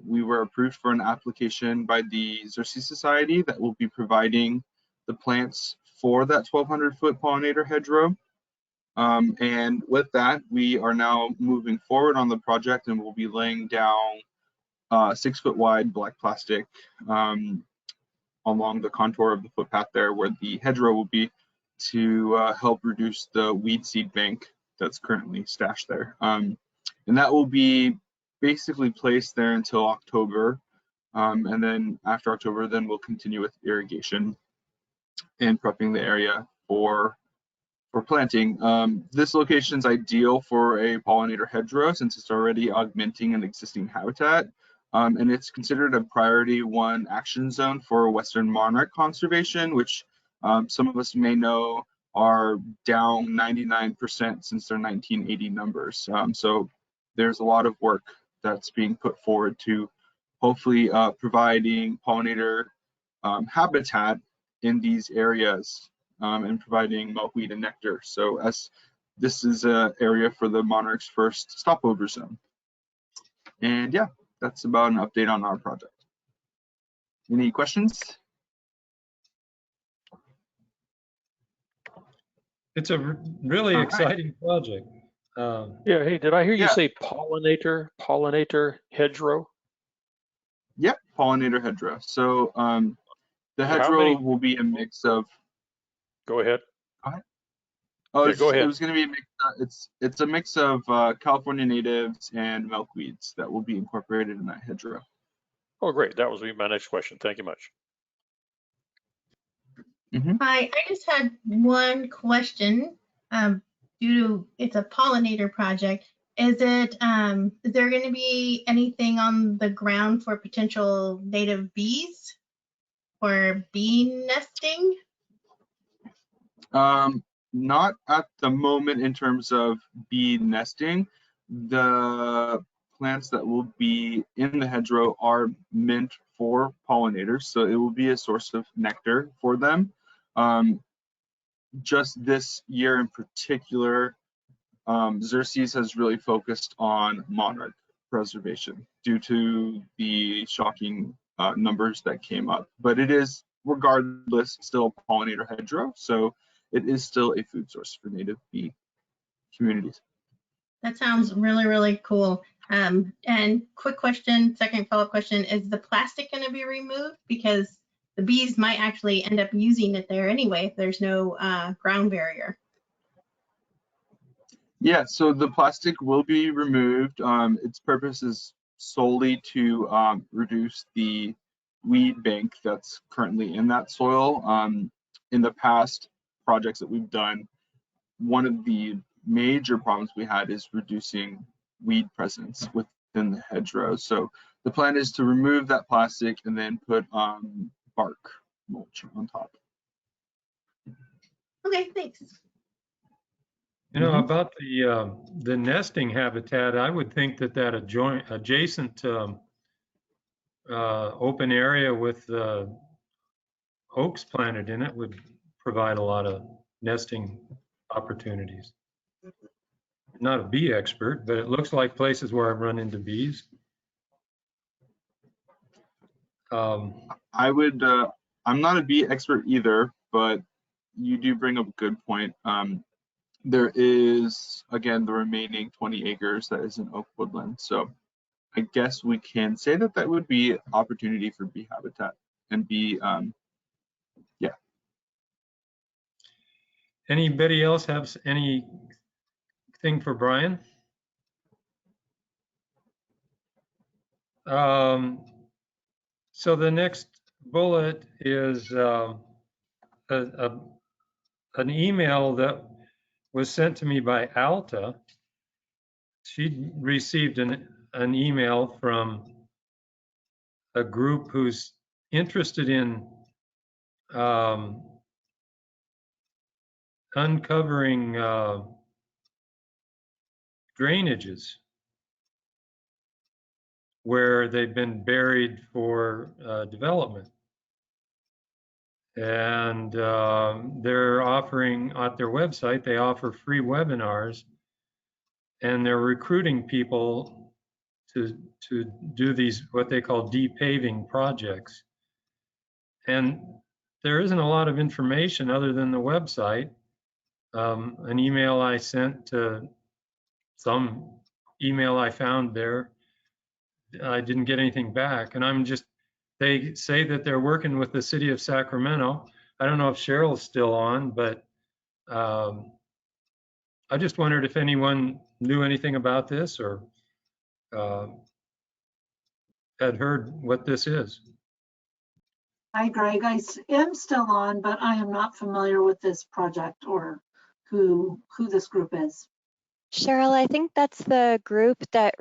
we were approved for an application by the Xerces Society that will be providing the plants for that 1,200-foot pollinator hedgerow. And with that, we are now moving forward on the project, and we'll be laying down 6-foot wide black plastic along the contour of the footpath there where the hedgerow will be, to help reduce the weed seed bank that's currently stashed there. And that will be basically placed there until October. And then after October, then we'll continue with irrigation and prepping the area for planting. This location is ideal for a pollinator hedgerow since it's already augmenting an existing habitat. And it's considered a priority 1 action zone for Western monarch conservation, which some of us may know are down 99% since their 1980 numbers. So there's a lot of work that's being put forward to hopefully providing pollinator habitat in these areas and providing milkweed and nectar. So as this is an area for the monarch's first stopover zone. And yeah, that's about an update on our project. Any questions? It's a really exciting project. Yeah, hey, did I hear you say pollinator hedgerow? Yep, pollinator hedgerow. So the hedgerow will be a mix of. Go ahead. Oh, yeah, go ahead. It was going to be a mix. It's a mix of California natives and milkweeds that will be incorporated in that hedgerow. Oh, great. That was my next question. Thank you much. Hi, I just had one question. Due to it's a pollinator project, is there going to be anything on the ground for potential native bees or bee nesting? Not at the moment in terms of bee nesting. The plants that will be in the hedgerow are meant for pollinators, so it will be a source of nectar for them. Just this year in particular, Xerces has really focused on monarch preservation due to the shocking numbers that came up. But it is, regardless, still a pollinator hedgerow, so it is still a food source for native bee communities. That sounds really, really cool. And quick question, second follow-up question, is the plastic going to be removed? Because the bees might actually end up using it there anyway if there's no ground barrier. Yeah, so the plastic will be removed. Its purpose is solely to reduce the weed bank that's currently in that soil. In the past projects that we've done, one of the major problems we had is reducing weed presence within the hedgerow. So the plan is to remove that plastic and then put bark mulch on top. Okay, thanks. You know, about the nesting habitat, I would think that adjacent open area with oaks planted in it would provide a lot of nesting opportunities. Not a bee expert, but it looks like places where I've run into bees. I'm not a bee expert either, but you do bring up a good point. There is, again, the remaining 20 acres that is in oak woodland. So I guess we can say that that would be opportunity for bee habitat and bee, yeah. Anybody else have anything for Brian? So the next bullet is an email that was sent to me by Alta. She received an email from a group who's interested in uncovering drainages where they've been buried for development. And they're offering, at their website, they offer free webinars, and they're recruiting people to do these, what they call de-paving projects. And there isn't a lot of information other than the website. An email I sent to some email I found there, I didn't get anything back. And they say that they're working with the city of Sacramento. I don't know if Cheryl's still on, but I just wondered if anyone knew anything about this or had heard what this is. Hi, Greg. I am still on, but I am not familiar with this project or who this group is. Cheryl, I think that's the group that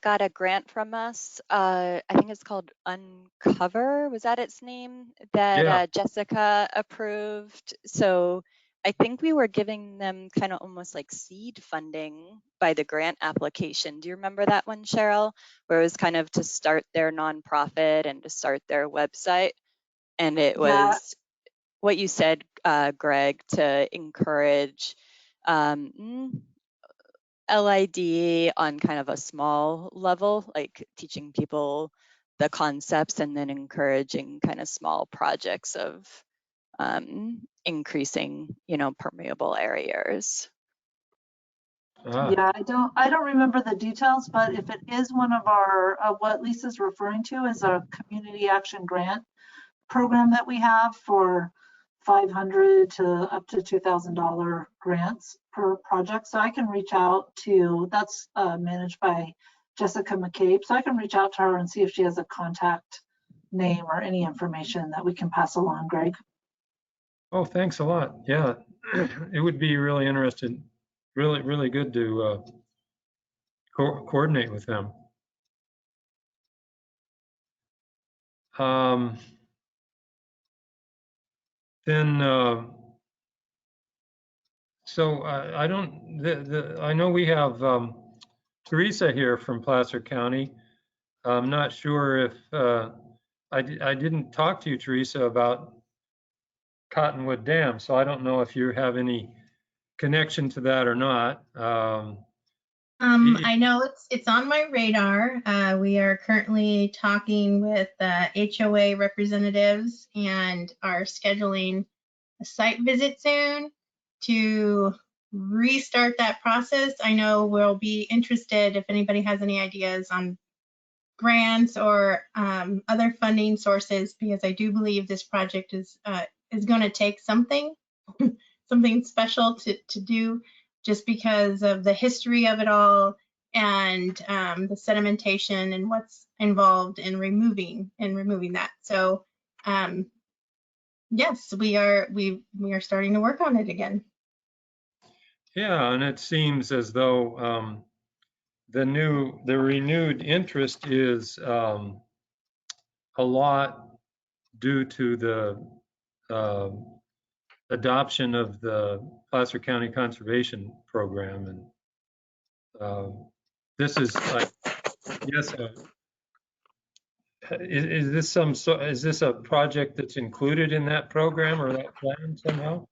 got a grant from us. I think it's called Uncover. Was that its name? That Yeah. Jessica approved. So I think we were giving them kind of almost like seed funding by the grant application. Do you remember that one, Cheryl? Where it was kind of to start their nonprofit and to start their website. And it was what you said, Greg, to encourage LID on kind of a small level, like teaching people the concepts and then encouraging kind of small projects of increasing, permeable areas. Yeah, I don't remember the details, but if it is one of our, what Lisa's referring to is a community action grant program that we have for $500 to up to $2,000 grants per project. So I can reach out to, that's managed by Jessica McCabe. So I can reach out to her and see if she has a contact name or any information that we can pass along, Greg. Oh, thanks a lot. Yeah, it would be really interesting, really good to coordinate with them. So I don't, I know we have Teresa here from Placer County. I'm not sure if I didn't talk to you, Teresa, about Cottonwood Dam, so I don't know if you have any connection to that or not. I know it's on my radar. We are currently talking with HOA representatives and are scheduling a site visit soon to restart that process. I know we'll be interested if anybody has any ideas on grants or other funding sources, because I do believe this project is going to take something special to do, just because of the history of it all and the sedimentation and what's involved in removing that. So yes, we are starting to work on it again. Yeah, and it seems as though the renewed interest is a lot due to the adoption of the Placer County Conservation Program, and this is like, yes, is this a project that's included in that program or that plan somehow?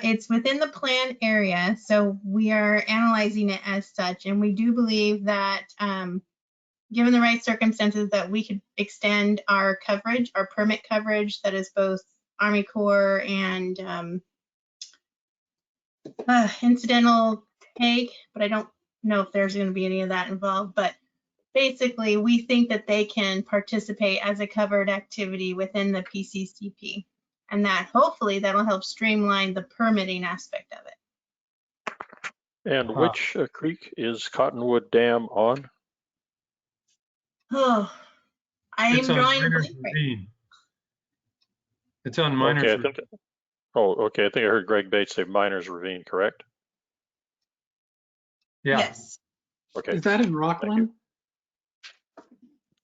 It's within the plan area, so we are analyzing it as such, and we do believe that given the right circumstances, that we could extend our coverage, our permit coverage, that is both Army Corps and incidental take, but I don't know if there's going to be any of that involved. But basically, we think that they can participate as a covered activity within the PCCP, and that hopefully that'll help streamline the permitting aspect of it. And which creek is Cottonwood Dam on? Oh, I am drawing a blank right now. It's on Miners. Okay, okay. I think I heard Greg Bates say Miners Ravine, correct? Yeah. Yes. Okay. Is that in Rockland?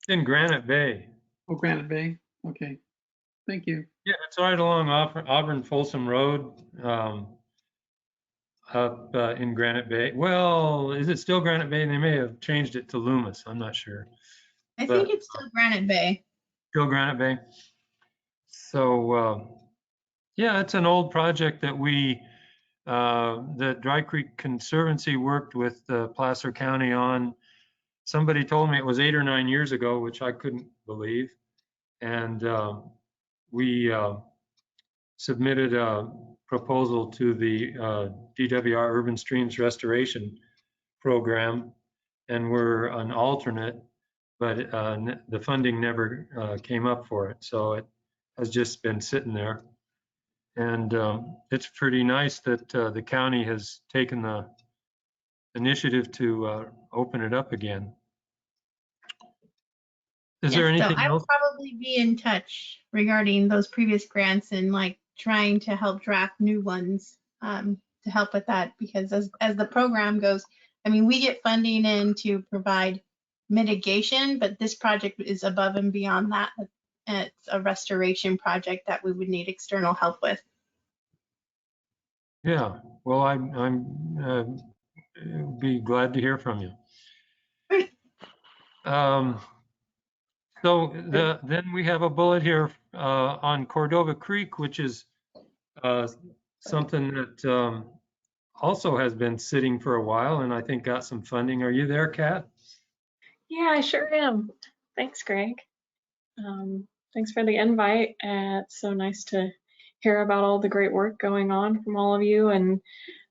In Granite Bay. Oh, Granite Bay. Okay. Thank you. Yeah, it's right along Auburn Folsom Road, up in Granite Bay. Well, is it still Granite Bay? They may have changed it to Loomis. I'm not sure. I think it's still Granite Bay. Still Granite Bay. So yeah, it's an old project that the Dry Creek Conservancy worked with Placer County on. Somebody told me it was 8 or 9 years ago, which I couldn't believe. And we submitted a proposal to the DWR Urban Streams Restoration Program, and we're an alternate, but the funding never came up for it. So it has just been sitting there. And it's pretty nice that the county has taken the initiative to open it up again. Is there anything I will else? probably be in touch regarding those previous grants and like trying to help draft new ones to help with that, because as the program goes, I mean, we get funding in to provide mitigation, but this project is above and beyond that. It's a restoration project that we would need external help with. Yeah, well, I'm be glad to hear from you. Great. So then we have a bullet here on Cordova Creek, which is something that also has been sitting for a while, and I think got some funding. Are you there, Kat? Yeah, I sure am. Thanks, Greg. Thanks for the invite. It's so nice to hear about all the great work going on from all of you. And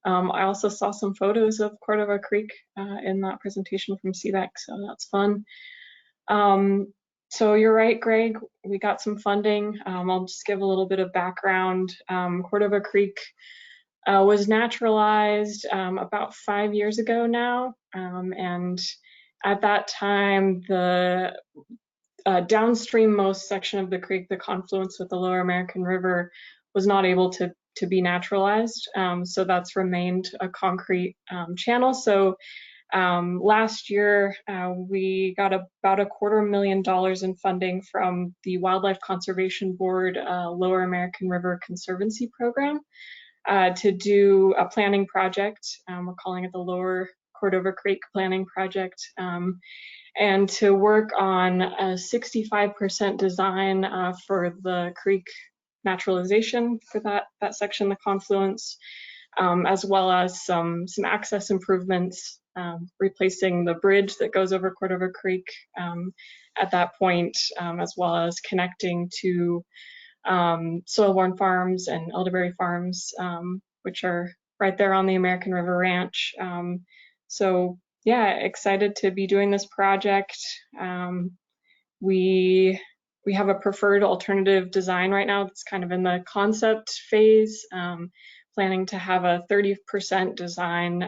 I also saw some photos of Cordova Creek in that presentation from CBEC, so that's fun. So you're right, Greg, we got some funding. I'll just give a little bit of background. Cordova Creek was naturalized about 5 years ago now. And at that time, the downstream most section of the creek, the confluence with the Lower American River, was not able to be naturalized. So that's remained a concrete channel. So last year, we got about $250,000 in funding from the Wildlife Conservation Board Lower American River Conservancy Program to do a planning project. We're calling it the Lower Cordova Creek Planning Project. and to work on a 65% design for the creek naturalization for that section, the confluence, as well as some access improvements, replacing the bridge that goes over Cordova Creek at that point, as well as connecting to Soilborn Farms and Elderberry Farms, which are right there on the American River Ranch. So yeah, excited to be doing this project. We have a preferred alternative design right now that's kind of in the concept phase, planning to have a 30% design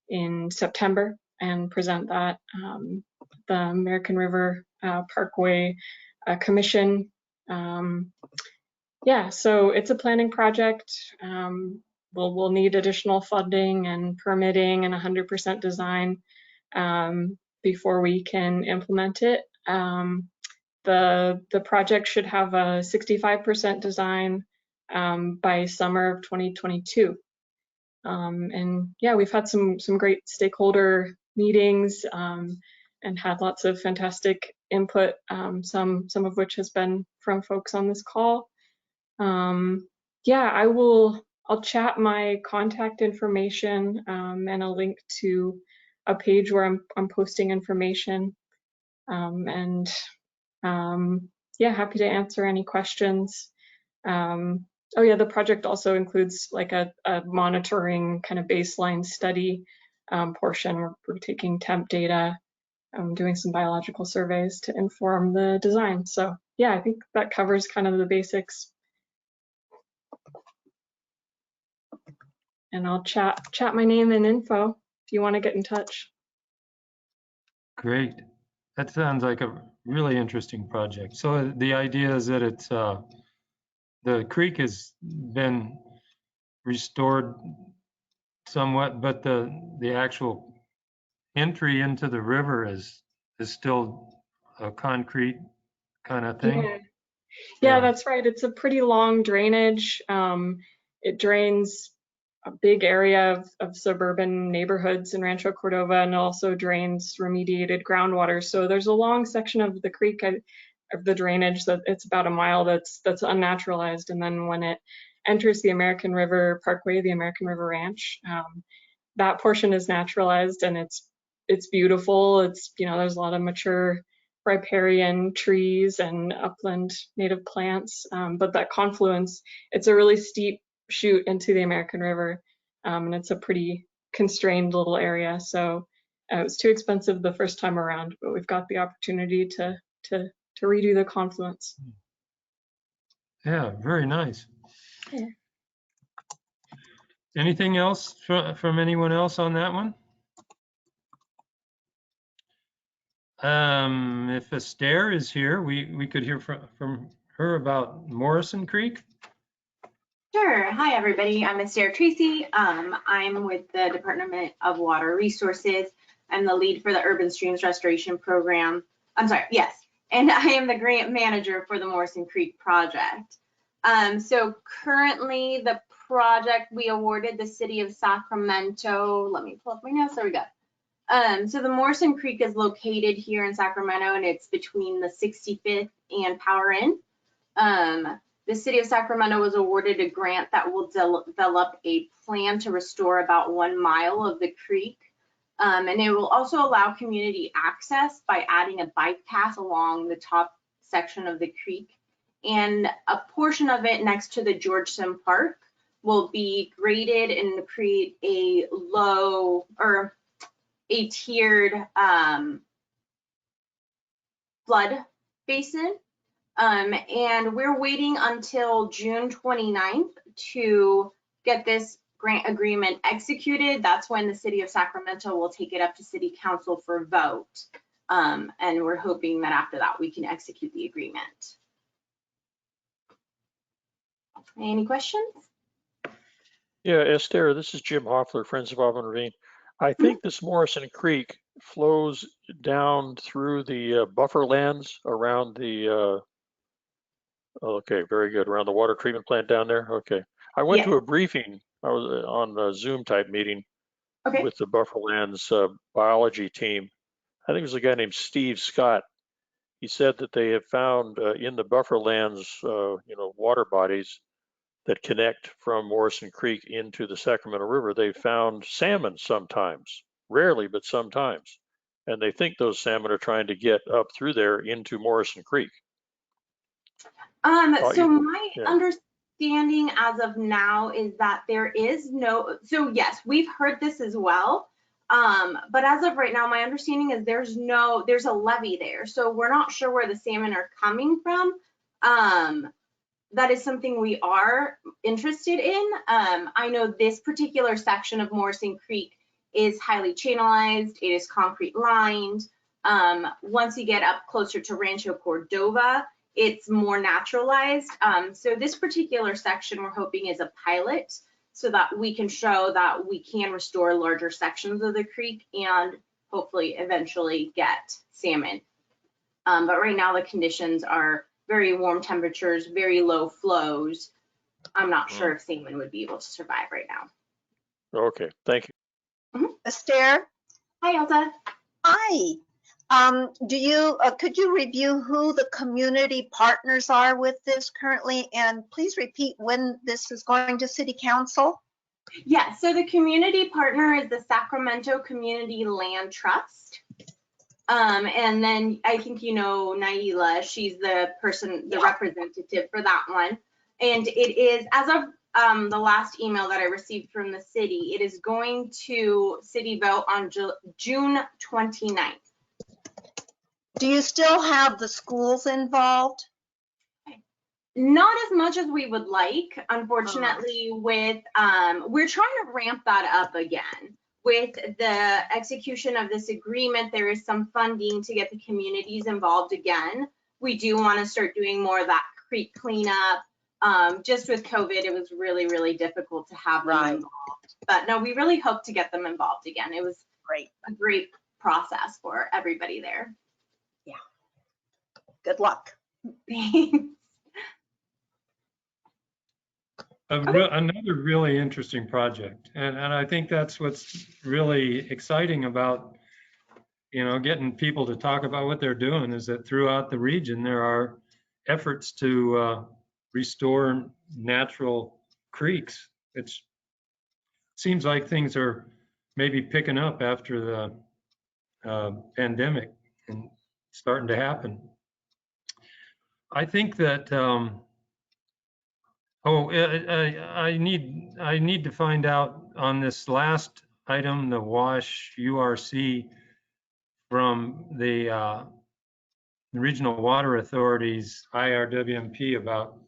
in September and present that the American River Parkway Commission. Yeah, so it's a planning project. We'll need additional funding and permitting and 100% design before we can implement it. The project should have a 65% design by summer of 2022. And yeah, we've had some great stakeholder meetings and had lots of fantastic input, some of which has been from folks on this call. Yeah, I'll chat my contact information and a link to a page where I'm posting information. Yeah, happy to answer any questions. Oh yeah, the project also includes like a monitoring kind of baseline study portion. We're taking temp data, doing some biological surveys to inform the design. So yeah, I think that covers kind of the basics. And I'll chat my name and info if you want to get in touch. Great. That sounds like a really interesting project. So the idea is that it's the creek has been restored somewhat, but the actual entry into the river is still a concrete kind of thing. Yeah, that's right. It's a pretty long drainage. It drains a big area of suburban neighborhoods in Rancho Cordova, and also drains remediated groundwater. So there's a long section of the creek of the drainage that it's about a mile that's unnaturalized, and then when it enters the American River Parkway, the American River Ranch, that portion is naturalized, and it's beautiful. It's, you know, there's a lot of mature riparian trees and upland native plants, but that confluence, it's a really steep chute into the American River, and it's a pretty constrained little area. So it was too expensive the first time around, but we've got the opportunity to redo the confluence. Yeah, very nice. Yeah. Anything else from anyone else on that one? If Esther is here, we could hear from her about Morrison Creek. Sure. Hi, everybody. I'm Esther Tracy. I'm with the Department of Water Resources. I'm the lead for the Urban Streams Restoration Program. I'm sorry, yes. And I am the grant manager for the Morrison Creek project. So currently the project we awarded the city of Sacramento. Let me pull up my notes. There we go. So the Morrison Creek is located here in Sacramento, and it's between the 65th and Power Inn. The city of Sacramento was awarded a grant that will develop a plan to restore about 1 mile of the creek. And it will also allow community access by adding a bike path along the top section of the creek. And a portion of it next to the Georgetown Park will be graded and create a low or a tiered flood basin. And we're waiting until June 29th to get this grant agreement executed. That's when the city of Sacramento will take it up to city council for vote. And we're hoping that after that we can execute the agreement. Any questions? Yeah, Esther, this is Jim Hoffler, Friends of Auburn Ravine. I think this Morrison Creek flows down through the buffer lands around the, okay, very good, around the water treatment plant down there. Okay. I went to a briefing. I was on a Zoom type meeting with the Bufferlands biology team I think it was a guy named Steve Scott. He said that they have found in the buffer lands, water bodies that connect from Morrison Creek into the Sacramento River. They found salmon sometimes, rarely, but sometimes. And they think those salmon are trying to get up through there into Morrison Creek. So my understanding as of now is that there is no, so yes, we've heard this as well. But as of right now, my understanding is there's a levee there. So we're not sure where the salmon are coming from. That is something we are interested in. I know this particular section of Morrison Creek is highly channelized. It is concrete lined. Once you get up closer to Rancho Cordova, it's more naturalized. So this particular section we're hoping is a pilot so that we can show that we can restore larger sections of the creek and hopefully eventually get salmon. But right now the conditions are very warm temperatures, very low flows. I'm not sure if salmon would be able to survive right now. Okay, thank you. Esther? Hi, Elsa. Hi. Could you review who the community partners are with this currently, and please repeat when this is going to City Council? Yeah, so the community partner is the Sacramento Community Land Trust. And then I think you know Naila, she's the representative for that one. And it is, as of the last email that I received from the city, it is going to city vote on June 29th. Do you still have the schools involved? Not as much as we would like, unfortunately, with, we're trying to ramp that up again. With the execution of this agreement, there is some funding to get the communities involved again. We do want to start doing more of that creek cleanup. Just with COVID, it was really, really difficult to have them involved. But no, we really hope to get them involved again. It was a great process for everybody there. Yeah. Good luck. Thanks. Another really interesting project, and I think that's what's really exciting about getting people to talk about what they're doing, is that throughout the region there are efforts to restore natural creeks. It seems like things are maybe picking up after the pandemic and starting to happen. I think that I need to find out on this last item, the WASH URC, from the Regional Water Authority's IRWMP about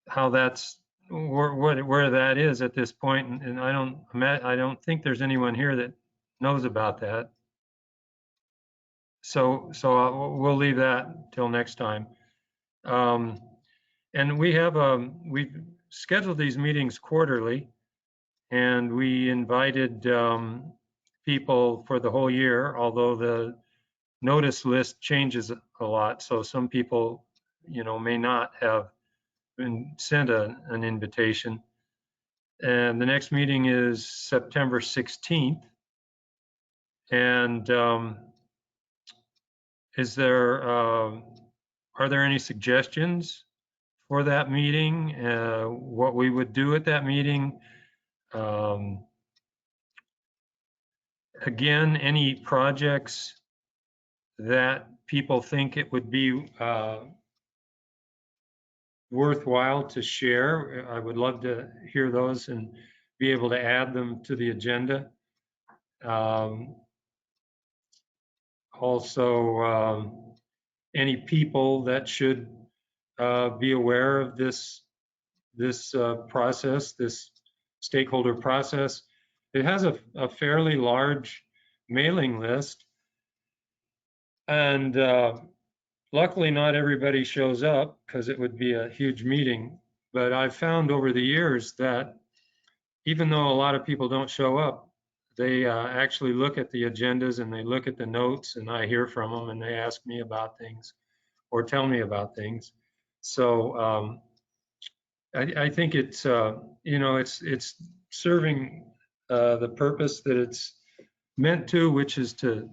how that's where that is at this point, and I don't think there's anyone here that knows about that. So we'll leave that till next time. And we've scheduled these meetings quarterly, and we invited people for the whole year, although the notice list changes a lot. So some people, may not have been sent an invitation. And the next meeting is September 16th. And are there any suggestions for that meeting, what we would do at that meeting? Again, any projects that people think it would be worthwhile to share, I would love to hear those and be able to add them to the agenda. Also, any people that should be aware of this process, this stakeholder process. It has a fairly large mailing list, and luckily not everybody shows up because it would be a huge meeting. But I've found over the years that even though a lot of people don't show up, they actually look at the agendas and they look at the notes, and I hear from them and they ask me about things or tell me about things. So I think it's it's serving the purpose that it's meant to, which is to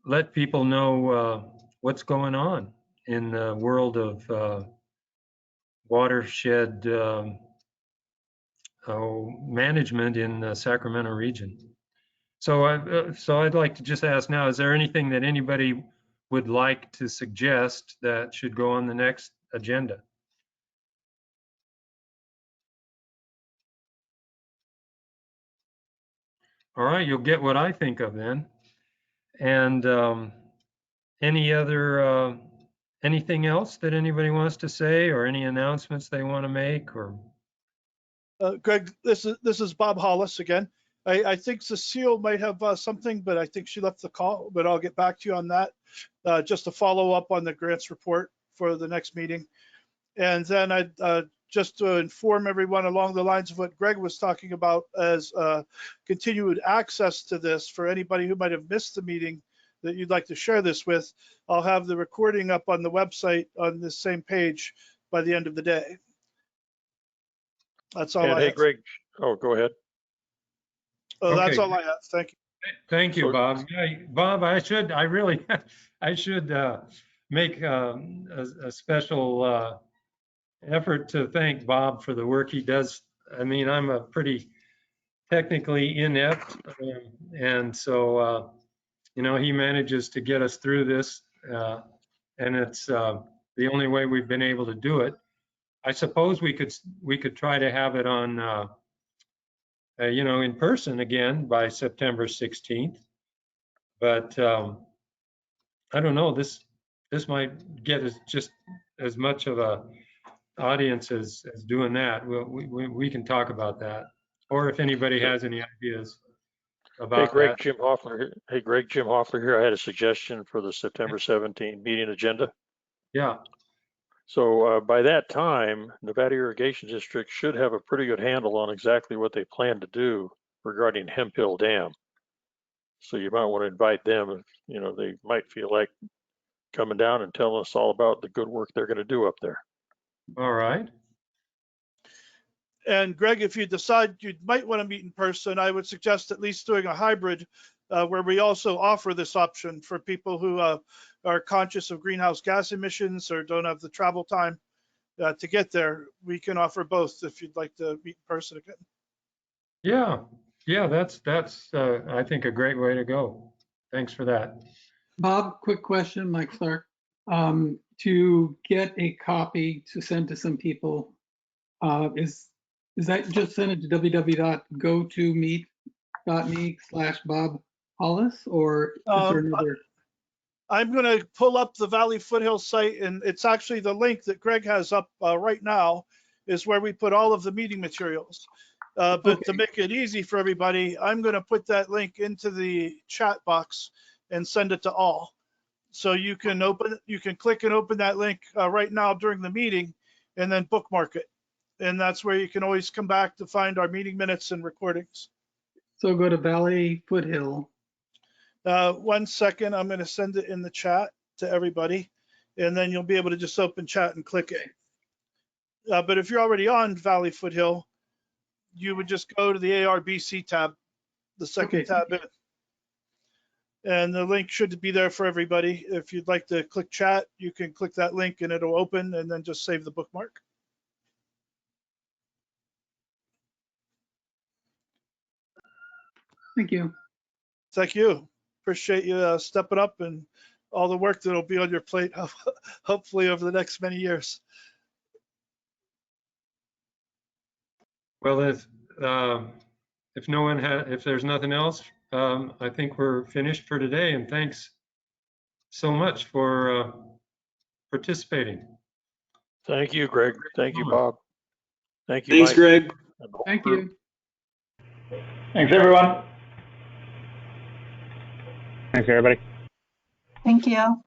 let people know what's going on in the world of watershed management in the Sacramento region. So I'd like to just ask now, is there anything that anybody would like to suggest that should go on the next agenda? All right, you'll get what I think of then. And any other, anything else that anybody wants to say, or any announcements they want to make, or? Greg, this is Bob Hollis again. I think Cecile might have something, but I think she left the call, but I'll get back to you on that. Just to follow up on the grants report for the next meeting. And then I'd just to inform everyone along the lines of what Greg was talking about as continued access to this for anybody who might have missed the meeting that you'd like to share this with. I'll have the recording up on the website on this same page by the end of the day. That's all And I hey, have. Greg, oh, go ahead. Oh, Okay. that's all I have. Thank you. Thank you, So- Bob. Yeah, Bob, I should make a special effort to thank Bob for the work he does. I mean, I'm a pretty technically inept, and so you know, he manages to get us through this, and it's the only way we've been able to do it. I suppose we could try to have it on you know, in person again by September 16th. But I don't know, this might get us just as much of a audience as doing that. We can talk about that. Or if anybody has any ideas about Hey, Greg, that. Jim Hoffler. Hey, Greg, Jim Hoffler here. I had a suggestion for the September 17 meeting agenda. Yeah, So by that time, Nevada Irrigation District should have a pretty good handle on exactly what they plan to do regarding Hemp Hill Dam. So you might want to invite them. If, you know, they might feel like coming down and telling us all about the good work they're going to do up there. all right. And Greg, if you decide you might want to meet in person, I would suggest at least doing a hybrid where we also offer this option for people who are conscious of greenhouse gas emissions or don't have the travel time to get there. We can offer both if you'd like to meet in person again. Yeah, that's I think a great way to go. Thanks for that. Bob, quick question, Mike Stark. To get a copy to send to some people, is that just send it to www.gotomeet.me/Bob Hollis, or is there another? I'm going to pull up the Valley Foothills site, and it's actually the link that Greg has up right now is where we put all of the meeting materials. But Okay. to make it easy for everybody, I'm going to put that link into the chat box and send it to all. So you can click and open that link right now during the meeting and then bookmark it. And that's where you can always come back to find our meeting minutes and recordings. So go to Valley Foothill. 1 second, I'm going to send it in the chat to everybody, and then you'll be able to just open chat and click it. But if you're already on Valley Foothill, you would just go to the ARBC tab, the second Okay. tab in. And the link should be there for everybody. If you'd like to click chat, you can click that link and it'll open, and then just save the bookmark. Thank you. Thank you. Appreciate you stepping up and all the work that'll be on your plate, hopefully over the next many years. Well, if no one if there's nothing else, I think we're finished for today. And thanks so much for participating. Thank you, Greg. Thank you, Bob. Thank you, Thanks, Mike. Greg. Thank you. Thanks, everyone. Thanks, everybody. Thank you.